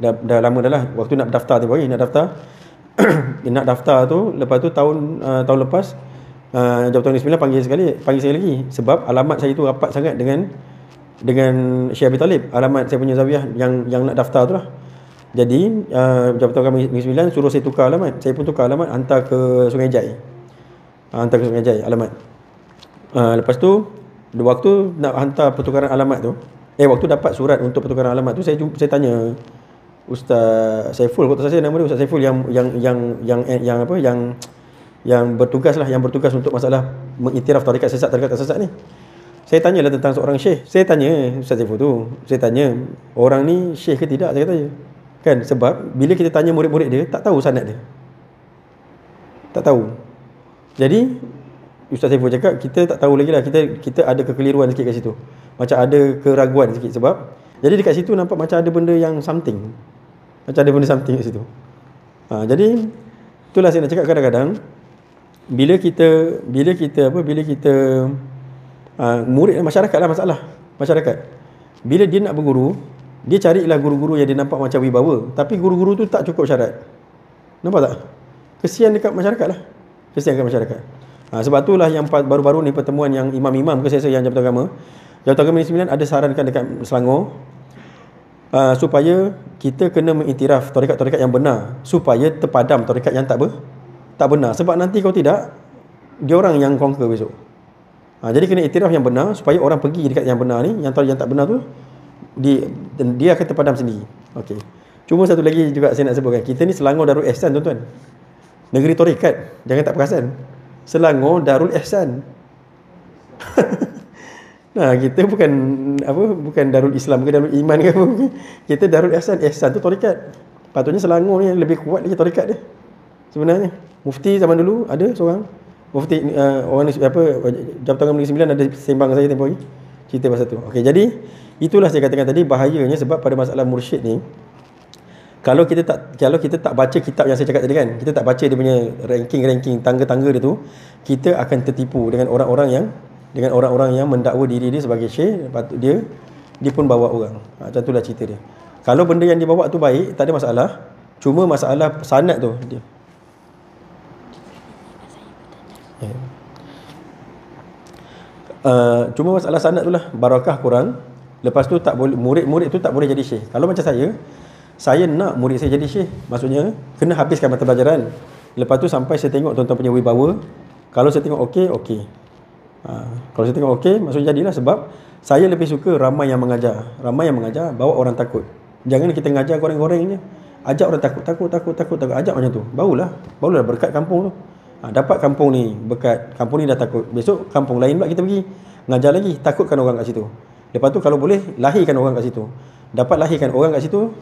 Dah lama dah lah, waktu nak daftar tempoh hari, nak daftar tu, lepas tu tahun lepas Jabatan Negeri Sembilan panggil saya lagi sebab alamat saya tu rapat sangat dengan Syekh Abi Talib, alamat saya punya zawiyah yang nak daftar tu lah. Jadi Jabatan Agama Negeri Sembilan suruh saya tukar alamat. Saya pun tukar alamat, hantar ke Sungai Jai. Alamat. Lepas tu waktu nak hantar pertukaran alamat tu, waktu dapat surat untuk pertukaran alamat tu, saya tanya Ustaz Saiful, kata saya nama dia Ustaz Saiful yang bertugas untuk masalah mengiktiraf tarekat sesat ni. Saya tanyalah tentang seorang syekh. Saya tanya Ustaz Saiful tu, orang ni syekh ke tidak, saya kata je. Kan, sebab bila kita tanya murid-murid dia, tak tahu sanad dia. Tak tahu. Jadi Ustaz Saiful cakap, kita tak tahu lagi lah, kita ada kekeliruan sikit kat situ. Macam ada keraguan sikit sebab jadi dekat situ nampak macam ada benda yang something. Macam ada benda something kat situ. Jadi itulah saya nak cakap, kadang-kadang bila kita murid masyarakat lah masalah. Masyarakat bila dia nak berguru, dia carilah guru-guru yang dia nampak macam wibawa, tapi guru-guru tu tak cukup syarat. Nampak tak? Kesian dekat masyarakat lah. Kesian dekat masyarakat. Sebab itulah yang baru-baru ni pertemuan yang imam-imam ke saya yang Jabatan Agama Negeri Sembilan ada sarankan dekat Selangor, supaya kita kena mengiktiraf tarekat-tarekat yang benar, supaya terpadam tarekat yang tak benar. Sebab nanti kalau tidak, dia orang yang conquer besok. Jadi kena iktiraf yang benar supaya orang pergi dekat yang benar ni, yang tak benar tu dia akan terpadam sendiri. Okey. Cuma satu lagi juga saya nak sebutkan, kita ni Selangor Darul Ihsan tuan-tuan. Negeri tarekat, jangan tak perasan. Selangor Darul Ihsan. Nah, kita bukan Darul Islam ke Darul Iman ke apa. Kita Darul Ihsan. Ihsan tu tarekat. Patutnya Selangor ni lebih kuat lagi tarekat dia. Sebenarnya mufti zaman dulu ada seorang mufti, orang Jabatan Negeri Sembilan ada sembang saya tempoh hari cerita pasal tu. Okey, jadi itulah saya katakan tadi bahayanya, sebab pada masalah mursyid ni, kalau kita tak baca kitab yang saya cakap tadi kan, kita tak baca dia punya ranking tangga-tangga dia tu, kita akan tertipu dengan orang-orang yang mendakwa diri dia sebagai syekh. Patut dia pun bawa orang. Macam itulah cerita dia. Kalau benda yang dia bawa tu baik, tak ada masalah. Cuma masalah sanad tu dia. Cuma masalah sanad tu lah, barakah kurang. Lepas tu tak boleh, murid-murid tu tak boleh jadi syekh. Kalau macam saya nak murid saya jadi syekh, maksudnya kena habiskan mata pelajaran. Lepas tu sampai saya tengok tuan-tuan punya wibawa. Kalau saya tengok okey. Kalau saya tengok okey, maksudnya jadilah. Sebab saya lebih suka ramai yang mengajar, bawa orang takut. Jangan kita ngajar goreng-goreng je. Ajak orang takut. Ajak macam tu. Barulah berkat kampung tu. Dapat kampung ni berkat, kampung ni dah takut. Besok kampung lain pula kita pergi ngajar lagi, takutkan orang kat situ. Lepas tu kalau boleh lahirkan orang kat situ. Dapat lahirkan orang kat situ.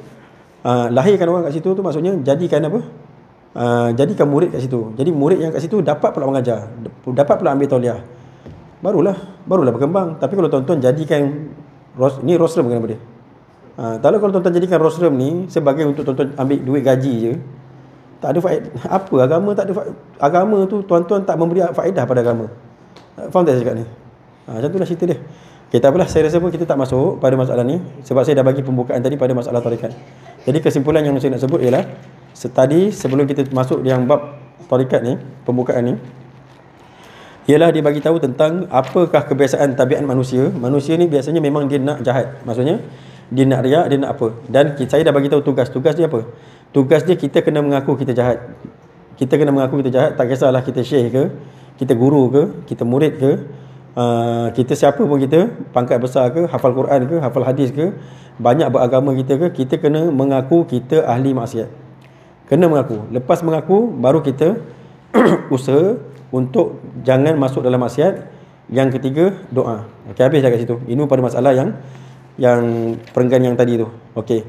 Lahirkan orang kat situ tu maksudnya jadikan apa? Jadikan murid kat situ. Jadi murid yang kat situ dapat pula mengajar, dapat pula ambil tauliah. Barulah berkembang. Tapi kalau tuan-tuan jadikan ni rosram kan dia. Kalau tuan-tuan jadikan rosram ni sebagai untuk tuan-tuan ambil duit gaji je, tak ada faedah. Apa agama tak ada agama tu, tuan-tuan tak memberi faedah pada agama. Faham tak saya cakap ni? Macam itulah cerita dia. Okay, tak apalah, saya rasa pun kita tak masuk pada masalah ni sebab saya dah bagi pembukaan tadi pada masalah tarekat. Jadi kesimpulan yang saya nak sebut ialah tadi sebelum kita masuk yang bab tarekat ni, pembukaan ni, ialah dia bagi tahu tentang apakah kebiasaan tabiat manusia. Manusia ni biasanya memang dia nak jahat. Maksudnya dia nak riak, dia nak apa. Dan saya dah bagi tahu tugas dia apa. Tugas dia kita kena mengaku kita jahat. Kita kena mengaku kita jahat, tak kisahlah kita syekh ke, kita guru ke, kita murid ke, kita siapa pun kita, pangkat besar ke, hafal Quran ke, hafal hadis ke, banyak beragama kita ke, kita kena mengaku kita ahli maksiat. Kena mengaku. Lepas mengaku baru kita usaha untuk jangan masuk dalam maksiat. Yang ketiga, doa. Okey, habis dah kat situ. Ini pada masalah yang perenggan yang tadi tu. Okey.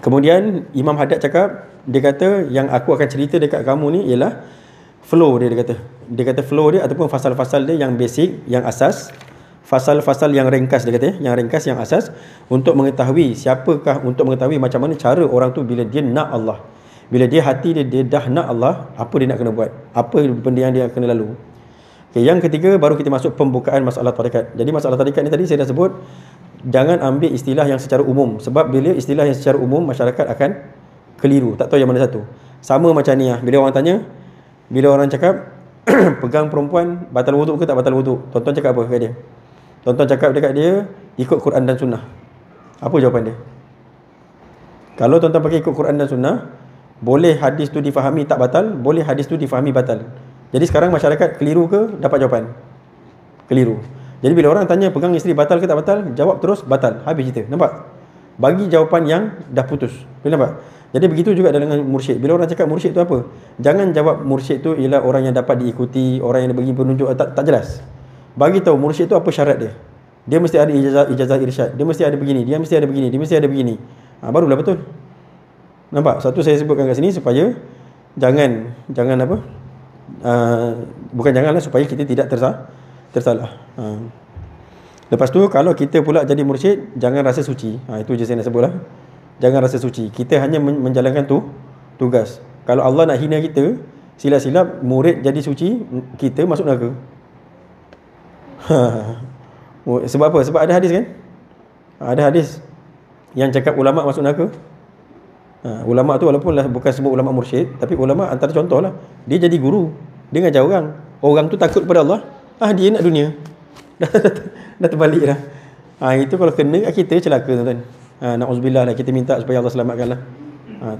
Kemudian Imam Haddad cakap, dia kata yang aku akan cerita dekat kamu ni ialah flow dia kata. Dia kata flow dia ataupun fasal-fasal dia yang basic, yang asas, fasal-fasal yang ringkas dia kata, yang ringkas, yang asas untuk mengetahui untuk mengetahui macam mana cara orang tu bila dia nak Allah. Bila dia hati dia dah nak Allah, apa dia nak kena buat? Apa benda yang dia kena lalu? Okay, yang ketiga baru kita masuk pembukaan masalah tarekat. Jadi masalah tarekat ni tadi saya dah sebut, jangan ambil istilah yang secara umum. Sebab bila istilah yang secara umum, masyarakat akan keliru, tak tahu yang mana satu. Sama macam ni lah, bila orang tanya, bila orang cakap pegang perempuan batal wuduk ke tak batal wuduk, tuan-tuan cakap apa kat dia? Tuan-tuan cakap dekat dia ikut Quran dan Sunnah. Apa jawapan dia? Kalau tuan-tuan pakai ikut Quran dan Sunnah, boleh hadis tu difahami tak batal, boleh hadis tu difahami batal. Jadi sekarang masyarakat keliru ke dapat jawapan? Keliru. Jadi bila orang tanya pegang isteri batal ke tak batal, jawab terus batal. Habis cerita. Nampak? Bagi jawapan yang dah putus. Boleh nampak? Jadi begitu juga dengan mursyid. Bila orang cakap mursyid tu apa? Jangan jawab mursyid tu ialah orang yang dapat diikuti, orang yang bagi penunjuk, tak jelas. Bagi tahu mursyid tu apa syarat dia. Dia mesti ada ijazah irsyad. Dia mesti ada begini, dia mesti ada begini, dia mesti ada begini. Barulah betul. Nampak? Satu saya sebutkan kat sini supaya jangan apa? Bukan janganlah, supaya kita tidak tersalah. Lepas tu kalau kita pula jadi mursyid, jangan rasa suci. Itu je saya nak sebutlah. Jangan rasa suci. Kita hanya menjalankan tugas. Kalau Allah nak hina kita, silap-silap murid jadi suci, kita masuk neraka. Sebab apa? Sebab ada hadis kan? Ada hadis yang cakap ulama masuk neraka. Ulama tu walaupun bukan semua ulama mursyid, tapi ulama antara contoh lah. Dia jadi guru, dia ngajar orang. Orang tu takut kepada Allah, dia nak dunia. Dah terbalik dah. Itu kalau kena kita celaka tuan-tuan. Na'udzubillah lah, kita minta supaya Allah selamatkanlah.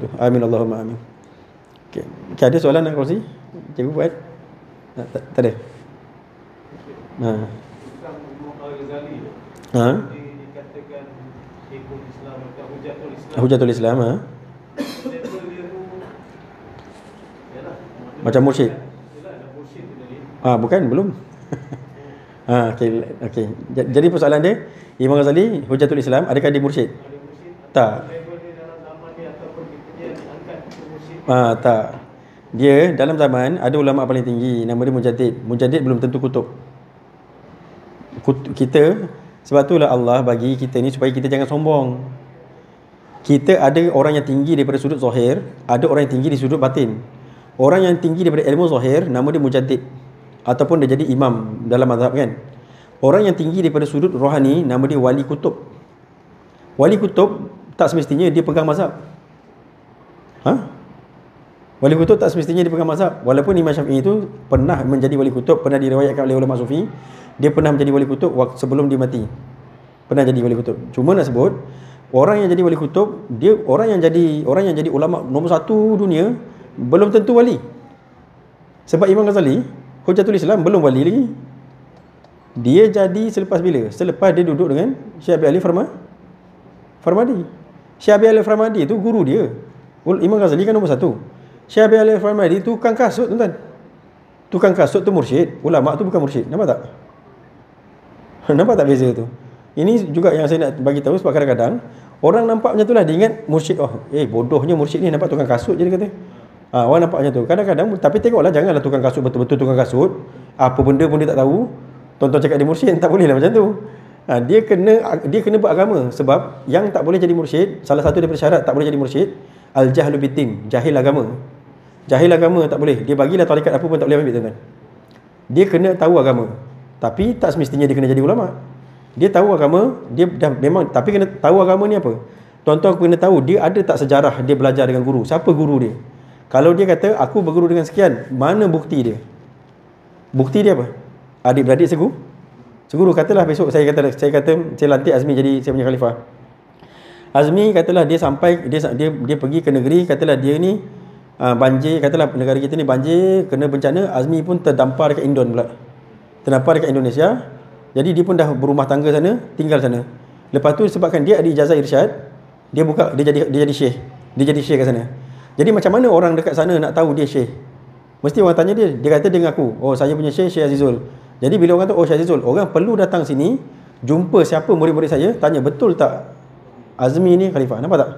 Tu. Amin Allahumma amin. Okey. Okay, ada soalan nak kongsi? Cikgu buat? Tak ada. Dikatakan Syekhul Islam atau Hujatul Islam. Macam mursyid. Bukan, belum. Okey. Jadi persoalan dia, Imam Ghazali Hujatul Islam, adakah dia mursyid? Tak. Tak. Dia dalam zaman ada ulama paling tinggi, nama dia Mujaddid. Mujaddid belum tentu kutub. Kita, sebab itulah Allah bagi kita ni supaya kita jangan sombong. Kita ada orang yang tinggi daripada sudut zahir, ada orang yang tinggi di sudut batin. Orang yang tinggi daripada ilmu zahir, nama dia Mujaddid, ataupun dia jadi imam dalam mazhab kan. Orang yang tinggi daripada sudut rohani, nama dia wali kutub. Wali kutub tak semestinya dia pegang mazhab. Wali kutub tak semestinya dia pegang mazhab. Walaupun Imam Syafi'i itu pernah menjadi wali kutub, pernah diriwayatkan oleh ulama sufi, dia pernah menjadi wali kutub sebelum dia mati. Pernah jadi wali kutub. Cuma nak sebut, orang yang jadi wali kutub, dia orang yang jadi ulama nombor satu dunia, belum tentu wali. Sebab Imam Ghazali Hujatul Islam belum wali lagi. Dia jadi selepas bila? Selepas dia duduk dengan Syekh Abi Ali Farmadi. Syekh Abi Ali Farmadi tu guru dia. Imam Ghazali kan nombor satu. Syekh Abi Ali Farmadi tukang kasut, tuan-tuan. Tukang kasut tu mursyid, ulama tu bukan mursyid. Nampak tak? Nampak tak beza tu? Ini juga yang saya nak bagi tahu, sebab kadang-kadang orang nampak macam tu lah, dia ingat mursyid. Bodohnya mursyid ni nampak tukang kasut je, dia kata. Orang nampak macam tu. Kadang-kadang, tapi tengoklah, janganlah tukang kasut betul-betul tukang kasut. Apa benda pun dia tak tahu. Tuan-tuan cakap dia mursyid, tak boleh lah macam tu. Dia kena beragama. Sebab yang tak boleh jadi mursyid, salah satu daripada syarat tak boleh jadi mursyid, al-jahlu biddin, jahil agama. Jahil agama tak boleh. Dia bagilah tarikat apa pun tak boleh ambil, tuan-tuan. Dia kena tahu agama. Tapi tak semestinya dia kena jadi ulama. Dia tahu agama, dia dah memang, tapi kena tahu agama ni apa? Tuan-tuan kena tahu dia ada tak sejarah dia belajar dengan guru. Siapa guru dia? Kalau dia kata aku berguru dengan sekian, mana bukti dia? Bukti dia apa? Adik-beradik seguru. Katalah besok saya lantik Azmi jadi saya punya khalifah. Azmi katalah dia sampai dia pergi ke negeri, katalah dia ni banjir, katalah negara kita ni banjir, kena bencana, Azmi pun terdampar dekat Indon pula. Terdampar dekat Indonesia. Jadi dia pun dah berumah tangga sana, tinggal sana. Lepas tu sebabkan dia ada ijazah irsyad, dia jadi syekh. Dia jadi syekh kat sana. Jadi macam mana orang dekat sana nak tahu dia syekh? Mesti orang tanya dia kata dia mengaku, saya punya Syekh Azizul. Jadi bila orang kata Syekh Azizul, orang perlu datang sini, jumpa siapa murid-murid saya, tanya betul tak Azmi ni khalifah. Nampak tak?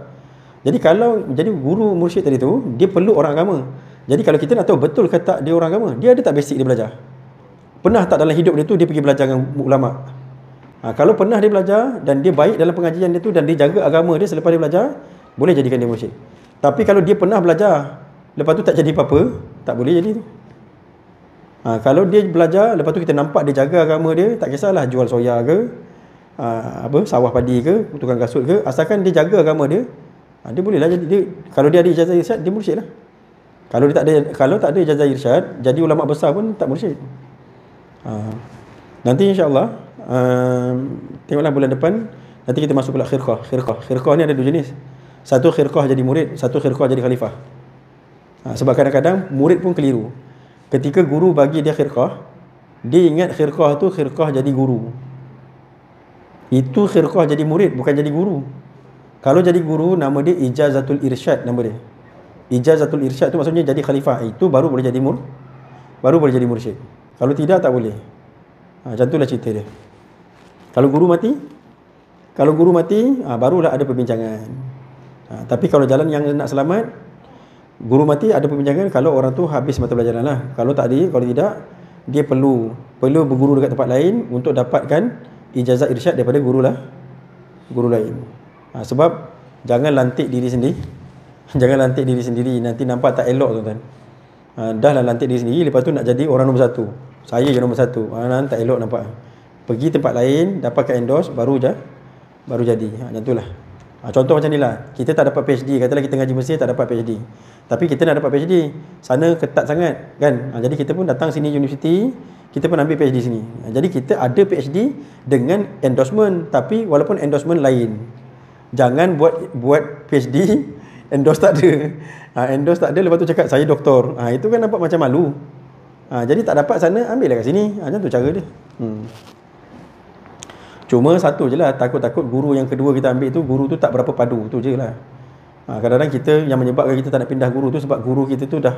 Jadi kalau jadi guru mursyid tadi tu, dia perlu orang agama. Jadi kalau kita nak tahu betul ke tak dia orang agama, dia ada tak basic dia belajar? Pernah tak dalam hidup dia tu dia pergi belajar dengan ulama? Kalau pernah dia belajar dan dia baik dalam pengajian dia tu dan dia jaga agama dia selepas dia belajar, boleh jadikan dia mursyid. Tapi kalau dia pernah belajar, lepas tu tak jadi apa-apa, tak boleh jadi tu. Kalau dia belajar, lepas tu kita nampak dia jaga agama dia, tak kisahlah jual soya ke, sawah padi ke, tukang kasut ke, asalkan dia jaga agama dia, dia boleh lah jadi. Kalau dia ada ijazah irsyad, dia mursyid lah. Kalau tak ada ijazah irsyad, jadi ulama besar pun tak mursyid. Nanti insya-Allah tengoklah bulan depan, nanti kita masuk pula khirqah ni ada dua jenis. Satu khirqah jadi murid, satu khirqah jadi khalifah. Sebab kadang-kadang murid pun keliru. Ketika guru bagi dia khirqah, dia ingat khirqah tu khirqah jadi guru. Itu khirqah jadi murid, bukan jadi guru. Kalau jadi guru, nama dia ijazatul irsyad, nama dia. Ijazatul irsyad tu maksudnya jadi khalifah. Itu baru boleh jadi mursyid. Kalau tidak, tak boleh. Macam itulah cerita dia. Kalau guru mati, barulah ada perbincangan. Tapi kalau jalan yang nak selamat, guru mati ada perbincangan kalau orang tu habis mata pelajaran lah. Kalau tak ada, kalau tidak, dia perlu berguru dekat tempat lain untuk dapatkan ijazah irsyad daripada guru lain. Sebab jangan lantik diri sendiri. Jangan lantik diri sendiri, nanti nampak tak elok, tuan-tuan. Dah lah lantik diri sendiri, lepas tu nak jadi orang nombor satu. Saya je nombor satu. Tak elok nampak. Pergi tempat lain, dapatkan endorse, baru jadi. Macam itulah. Contoh macam ni lah. Kita tak dapat PhD, katalah kita ngaji Mesir tak dapat PhD. Tapi kita nak dapat PhD, sana ketat sangat kan. Jadi kita pun datang sini universiti, kita pun ambil PhD sini. Jadi kita ada PhD dengan endorsement, tapi walaupun endorsement lain. Jangan buat PhD endorse tak ada. Endorse tak ada, lepas tu cakap saya doktor. Itu kan nampak macam malu. Jadi tak dapat sana, ambil lah kat sini. Macam tu cara dia. Cuma satu je lah, takut-takut guru yang kedua kita ambil tu, guru tu tak berapa padu. Tu je lah. Kadang-kadang kita, yang menyebabkan kita tak nak pindah guru tu sebab guru kita tu dah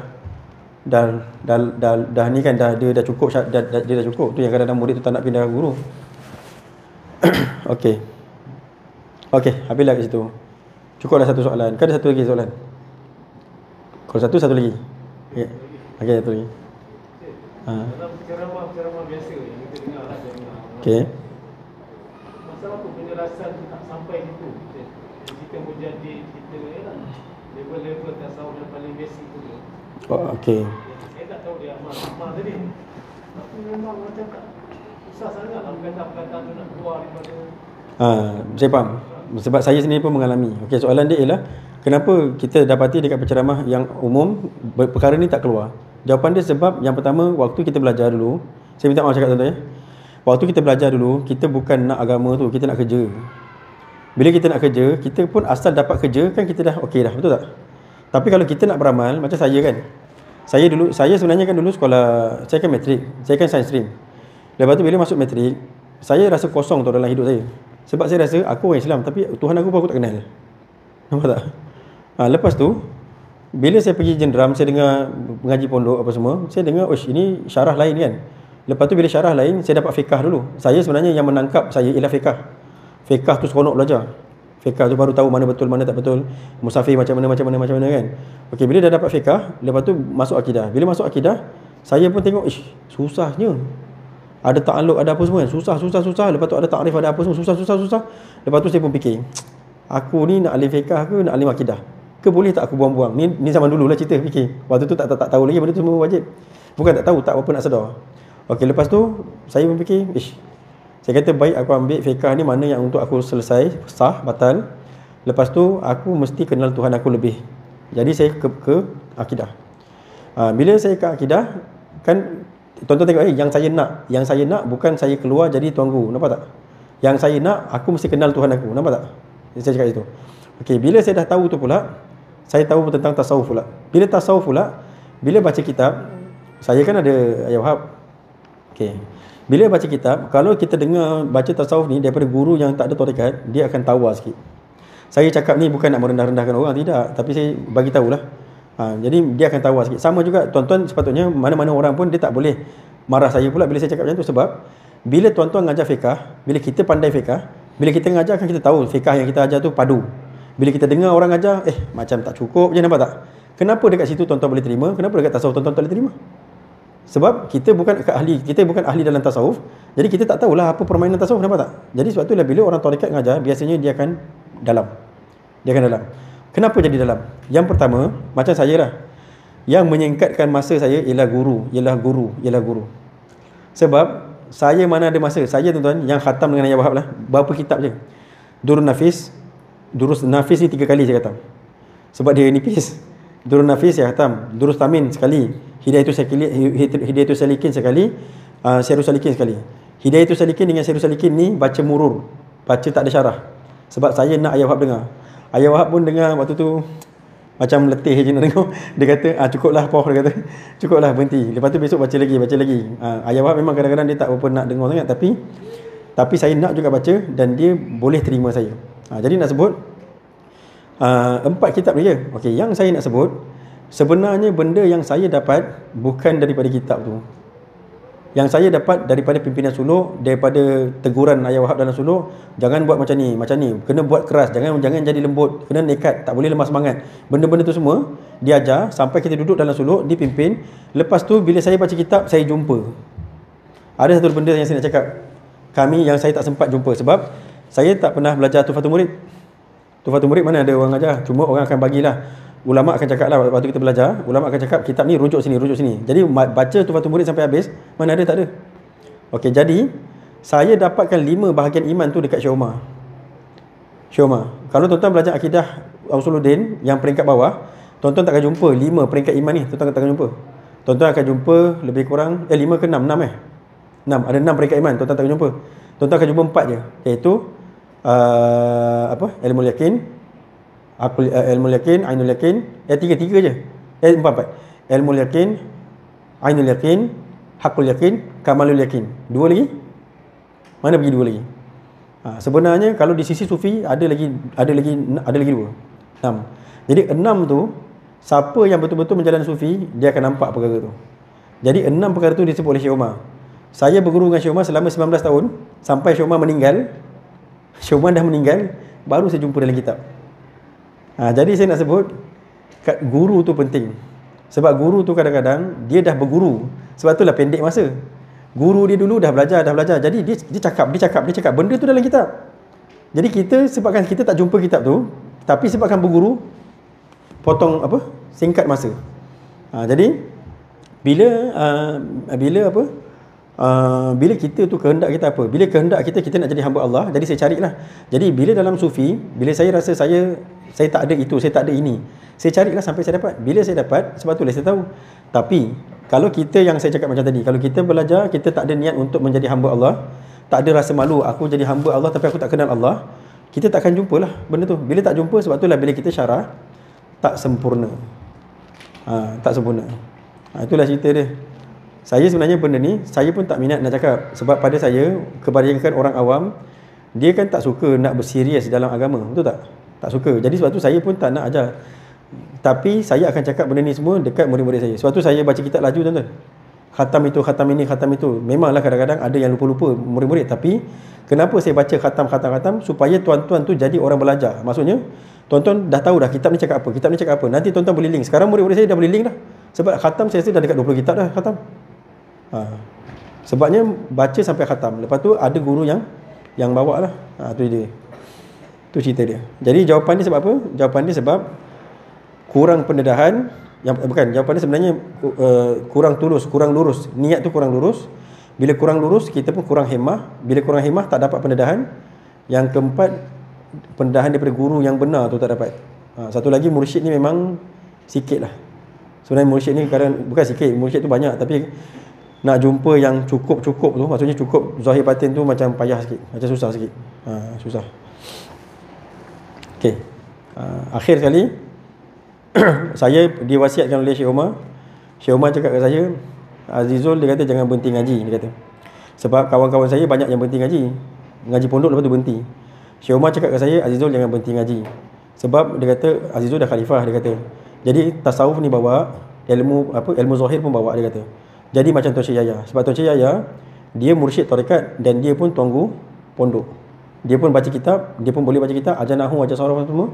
ni kan, dia dah cukup, dia dah cukup. Tu yang kadang-kadang murid tu tak nak pindah guru. Okey, habislah kat situ. Cukuplah satu soalan. Kan ada satu lagi soalan? Kalau satu lagi. Okey, satu lagi. Dalam ceramah biasa yang kita dengar lah, okey. masalah penjelasan tu tak sampai situ. Kita Mujadid, kita level-level tasawuf yang paling basic tu. Okey. Saya tak tahu dia amal tadi. Tapi memang macam tak susah sangat lah perkataan tu nak keluar daripada. Saya faham. Sebab saya sendiri pun mengalami. Okey, soalan dia ialah kenapa kita dapati dekat penceramah yang umum perkara ni tak keluar. Jawapan dia sebab yang pertama, waktu kita belajar dulu, saya minta maaf cakap tuan-tuan ya. Waktu kita belajar dulu, kita bukan nak agama tu, kita nak kerja. Bila kita nak kerja, kita pun asal dapat kerja kan kita dah okey dah, betul tak? Tapi kalau kita nak beramal, macam saya kan. Saya sebenarnya kan dulu sekolah, saya kan matrik, saya kan science stream. Lepas tu bila masuk matrik, saya rasa kosong tu dalam hidup saya. Sebab saya rasa aku orang Islam tapi Tuhan aku pun aku tak kenal. Nampak tak? Lepas tu bila saya pergi jendram, saya dengar mengaji pondok apa semua, saya dengar ini syarah lain kan. Lepas tu bila syarah lain, saya dapat fiqah dulu. Saya sebenarnya yang menangkap saya ialah fiqah. Fiqah tu seronok belajar. Fiqah tu baru tahu mana betul mana tak betul. Musafir macam mana kan. Okey, bila dah dapat fiqah, lepas tu masuk akidah. Bila masuk akidah, saya pun tengok susahnya. Ada ta'alluq, ada apa semua kan. Susah. Lepas tu ada ta'rif, ada apa semua. Susah. Lepas tu saya pun fikir, aku ni nak alim fiqah ke nak alim akidah? Ke boleh tak aku buang-buang? Ni zaman dulu lah cerita fikir. Waktu tu tak tahu lagi benda tu semua wajib. Bukan tak tahu, tak apa nak sedar. Okey, lepas tu saya pun fikir, saya kata baik aku ambil fiqah ni mana yang untuk aku selesai, sah, batal. Lepas tu aku mesti kenal Tuhan aku lebih. Jadi saya ke akidah. Bila saya ke akidah, kan tuan-tuan tengok yang saya nak bukan saya keluar jadi tuan guru, nampak tak? Yang saya nak, aku mesti kenal Tuhan aku, nampak tak? Saya cakap itu. Okey, bila saya dah tahu tu pula, saya tahu tentang tasawuf pula. Bila tasawuf pula, bila baca kitab, saya kan ada ayat Wahab. Okey. Bila baca kitab, kalau kita dengar baca tasawuf ni daripada guru yang tak ada tarekat, dia akan tawar sikit. Saya cakap ni bukan nak merendah-rendahkan orang, tidak, tapi saya bagi tahulah. Jadi dia akan tawar sikit. Sama juga tuan-tuan sepatutnya mana-mana orang pun dia tak boleh marah saya pula bila saya cakap macam tu, sebab bila tuan-tuan ngajar fiqah, bila kita pandai fiqah, bila kita ngajar kan kita tahu fiqah yang kita ajar tu padu. Bila kita dengar orang ajar, macam tak cukup je, nampak tak? Kenapa dekat situ tuan-tuan boleh terima? Kenapa dekat tasawuf tuan-tuan tak boleh terima? Sebab kita bukan ahli dalam tasawuf. Jadi kita tak tahulah apa permainan tasawuf, nampak tak? Jadi sebab itulah bila orang tarekat ngajar, biasanya dia akan dalam. Kenapa jadi dalam? Yang pertama, macam saya lah. Yang menyingkatkan masa saya ialah guru. Sebab saya mana ada masa. Saya tuan-tuan yang khatam dengan ayat Wahab lah, berapa kitab je. Durus Nafis ni 3 kali saya khatam. Sebab dia nipis. Durus Nafis saya khatam. Durus Tamin sekali. Hidayatul Salikin sekali. Syarul Salikin sekali. Hidayatul Salikin dengan Syarul Salikin ni baca murur. Baca tak ada syarah. Sebab saya nak ayat Wahab dengar. Ayat Wahab pun dengar waktu tu macam letih je nak dengar. Dia kata, cukuplah Poh, dia kata. Cukuplah, berhenti. Lepas tu besok baca lagi. Ayat Wahab memang kadang-kadang dia tak apa nak dengar sangat, tapi saya nak juga baca dan dia boleh terima saya. Jadi nak sebut 4 kitab dia. Okey, yang saya nak sebut sebenarnya benda yang saya dapat bukan daripada kitab tu. Yang saya dapat daripada pimpinan suluk, daripada teguran ayat Wahab dalam suluk, jangan buat macam ni, kena buat keras, jangan jadi lembut, kena nekat, tak boleh lemah semangat. Benda-benda tu semua diajar sampai kita duduk dalam suluk, dipimpin. Lepas tu bila saya baca kitab, saya jumpa. Ada satu benda yang saya nak cakap. Yang saya tak sempat jumpa sebab saya tak pernah belajar Tuhfatul Murid. Tuhfatul Murid mana ada orang ajar, cuma orang akan bagilah. Ulama' akan cakap lah waktu kita belajar, ulama' akan cakap kitab ni rujuk sini. Jadi baca Tuhfatul Murid sampai habis, mana ada, tak ada. Okey, jadi saya dapatkan 5 bahagian iman tu dekat Syekh Omar. Kalau tuan-tuan belajar akidah Usuluddin yang peringkat bawah, tuan-tuan tak akan jumpa 5 peringkat iman ni, tuan-tuan tak akan jumpa. Tuan-tuan akan jumpa lebih kurang 5 ke 6, 6 ada 6 peringkat iman, tuan-tuan tak akan jumpa. Tuan-tuan akan jumpa 4 je, iaitu ilmu yakin, ilmu yakin, ainul yakin, tiga je. Empat. Ilmu yakin, ainul yakin, hakul yakin, kamalul yakin. Dua lagi? Mana pergi dua lagi? Sebenarnya kalau di sisi sufi ada lagi dua. 6. Jadi 6 tu, siapa yang betul-betul menjalani sufi, dia akan nampak perkara tu. Jadi 6 perkara tu disebut oleh Syekh Umar. Saya berguru dengan Syekh Umar selama 19 tahun, sampai Syekh Umar meninggal. Syekh Umar dah meninggal, baru saya jumpa dalam kitab. Jadi saya nak sebut, guru tu penting. Sebab guru tu kadang-kadang dia dah berguru. Sebab itulah pendek masa. Guru dia dulu dah belajar. Jadi dia cakap. Benda tu dalam kitab. Jadi kita, sebabkan kita tak jumpa kitab tu, tapi sebabkan berguru, potong singkat masa. Jadi bila kita tu kehendak kita apa? Bila kehendak kita nak jadi hamba Allah, jadi saya carilah. Jadi bila dalam sufi, bila saya rasa saya tak ada itu, saya tak ada ini, saya carilah sampai saya dapat. Bila saya dapat, sebab itulah saya tahu. Tapi kalau kita, yang saya cakap macam tadi, kalau kita belajar, kita tak ada niat untuk menjadi hamba Allah, tak ada rasa malu, aku jadi hamba Allah tapi aku tak kenal Allah, kita tak akan jumpalah benda tu. Bila tak jumpa, sebab itulah bila kita syarah, tak sempurna. Tak sempurna. Itulah cerita dia. Saya sebenarnya benda ni, saya pun tak minat nak cakap. Sebab pada saya, kebanyakan orang awam, dia kan tak suka nak berserius dalam agama. Betul tak? Tak suka. Jadi sebab tu saya pun tak nak ajar. Tapi saya akan cakap benda ni semua dekat murid-murid saya. Sebab tu saya baca kitab laju, tuan-tuan. Khatam itu, khatam ini, khatam itu. Memanglah kadang-kadang ada yang lupa-lupa murid-murid. Tapi kenapa saya baca khatam? Supaya tuan-tuan tu jadi orang belajar. Maksudnya, tuan-tuan dah tahu dah kitab ni cakap apa. Nanti tuan-tuan boleh link. Sekarang murid-murid saya dah boleh link dah. Sebab khatam saya rasa dah dekat 20 kitab dah khatam. Sebabnya baca sampai khatam. Lepas tu ada guru yang bawa lah. Tu dia. Tu cerita dia. Jadi jawapan dia sebab apa? Jawapan dia sebab kurang pendedahan. Bukan, jawapan dia sebenarnya kurang tulus, kurang lurus. Niat tu kurang lurus. Bila kurang lurus, kita pun kurang hemah. Bila kurang hemah, tak dapat pendedahan. Yang keempat, pendedahan daripada guru yang benar tu tak dapat. Satu lagi, mursyid ni memang sikit lah. Sebenarnya mursyid ni kadang, bukan sikit, mursyid tu banyak. Tapi nak jumpa yang cukup tu, maksudnya cukup zahir batin tu macam payah sikit, macam susah sikit. Susah. Okey. Akhir sekali, saya diwasiatkan oleh Syekh Umar. Syekh Umar cakap kat saya, Azizul, dia kata jangan berhenti ngaji, dia kata. Sebab kawan-kawan saya banyak yang berhenti ngaji pondok, lepas tu berhenti. Syekh Umar cakap kat saya, Azizul jangan berhenti ngaji. Sebab dia kata Azizul dah khalifah, dia kata. Jadi tasawuf ni bawa ilmu zahir pun bawa, dia kata. Jadi macam Tuan Syekh Yahya. Sebab Tuan Syekh Yahya, dia mursyid tarekat dan dia pun tuanku pondok. Dia pun baca kitab, dia pun boleh baca kitab, ajar nahwu, ajar saraf semua.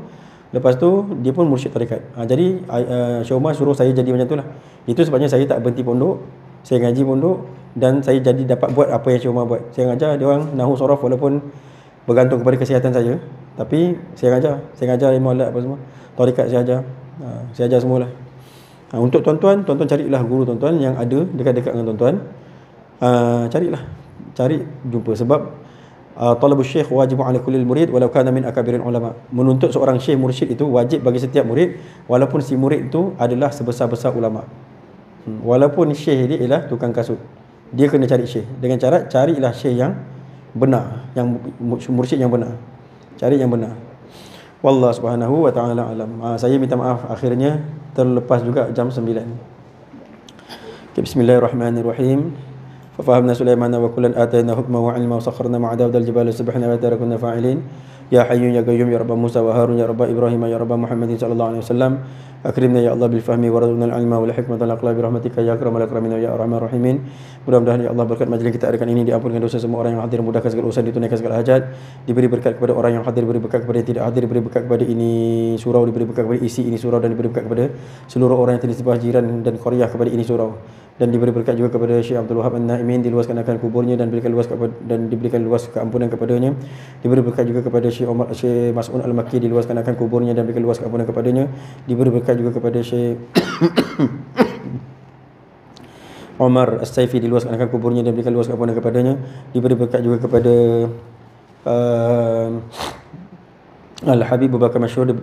Lepas tu dia pun mursyid tarekat. Jadi Syekh Umar suruh saya jadi macam tu lah. Itu sebabnya saya tak berhenti pondok. Saya ngaji pondok dan saya jadi dapat buat apa yang Syekh Umar buat. Saya ngajar dia orang nahwu saraf walaupun bergantung kepada kesihatan saya. Tapi saya ngajar ilmu alat apa semua. Tarekat saya ajar. Saya ajar semualah. Untuk tuan-tuan carilah guru tuan-tuan yang ada dekat-dekat dengan tuan-tuan. Cari jumpa. Sebab talabus syekh wajibun ala kulli murid walau kana min akabirin ulama. Menuntut seorang syekh mursyid itu wajib bagi setiap murid walaupun si murid itu adalah sebesar-besar ulama. Walaupun syekh dia ialah tukang kasut, dia kena cari syekh. Dengan cara carilah syekh yang benar, yang mursyid yang benar. Cari yang benar. Wallahu subhanahu wa ta'ala alam. Saya minta maaf akhirnya terlepas juga jam 9. Okay, bismillahirrahmanirrahim. Fafahamna Sulaimana wa kullan atayna hukma wa ilma wa sakharna ma'a Dawud al-jibala subhana wa ta'ala kunna fa'ilin. Ya Hayyun ya Qayyum ya Rabb Musa wa Harun ya Rabb Ibrahim ya Rabb Muhammadin sallallahu alaihi wasallam. Akrimna ya Allah bil fahmi wa razaqna al-ilma wal hikmata wal aqla bi rahmatika ya akramal akramin ya arhamar rahimin. Mudah-mudahan ya Allah berkat majlis kita adakan ini diampunkan dosa semua orang yang hadir, mudahkan segala urusan, ditunaikan segala hajat, diberi berkat kepada orang yang hadir, diberi berkat kepada yang tidak hadir, diberi berkat kepada ini surau, diberi berkat kepada isi ini surau, dan diberi berkat kepada seluruh orang yang terlibat jiran dan qaryah kepada ini surau, dan diberi berkat juga kepada Syekh Abdul Wahab An-Naimin, diluaskan akan kuburnya dan diberikan luas keampunan kepadanya. Diberi berkat juga kepada Syekh Mas'un Al-Makki, diluaskan akan kuburnya dan diberikan luas keampunan kepadanya. Diberi berkat juga kepada Syekh Omar As-Saifi, diluaskan akan kuburnya dan diberikan luas keampunan kepadanya. Diberi berkat juga kepada Al-Habib Abu Bakar Masyhur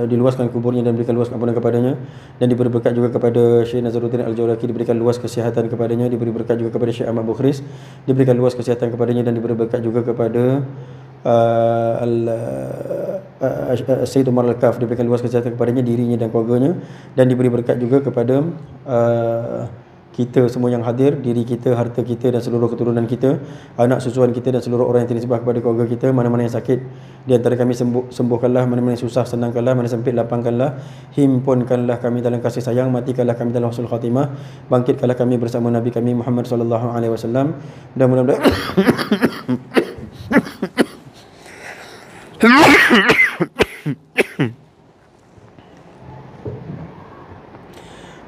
diluaskan kuburnya dan diberikan luas ampunan kepadanya, dan diberi berkat juga kepada Syekh Nazaruddin Al-Jawlaki, diberikan luas kesihatan kepadanya, diberi berkat juga kepada Syekh Ahmad Bukhris, diberikan luas kesihatan kepadanya, dan diberi berkat juga kepada Sayyid Umar Al-Kaf, diberikan luas kesihatan kepadanya, dirinya dan keluarganya, dan diberi berkat juga kepada kita semua yang hadir, diri kita, harta kita dan seluruh keturunan kita, anak susuan kita dan seluruh orang yang ternisbah kepada keluarga kita. Mana-mana yang sakit di antara kami sembuhkanlah, mana-mana yang susah senangkanlah, mana sempit lapangkanlah, himpunkanlah kami dalam kasih sayang, matikanlah kami dalam husnul khatimah, bangkitkanlah kami bersama Nabi kami Muhammad sallallahu alaihi wasallam, dan mudah-mudahan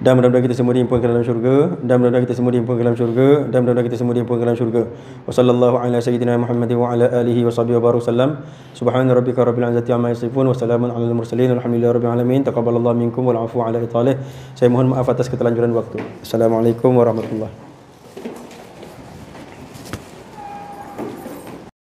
dan mudah-mudahan kita semua dihimpunkan dalam syurga, dan mudah-mudahan kita semua dihimpunkan dalam syurga, dan mudah-mudahan kita semua dihimpunkan dalam syurga. Wa sallallahu ala sayyidina Muhammad wa ala alihi wa sahbihi wa barusallam. Subhana rabbika rabbil izzati amma yasifun wa salamun alal mursalin walhamdulillahi rabbil alamin. Taqabbalallahu minkum wal afu ala italih. Saya mohon maaf atas keterlanjuran waktu. Assalamualaikum warahmatullahi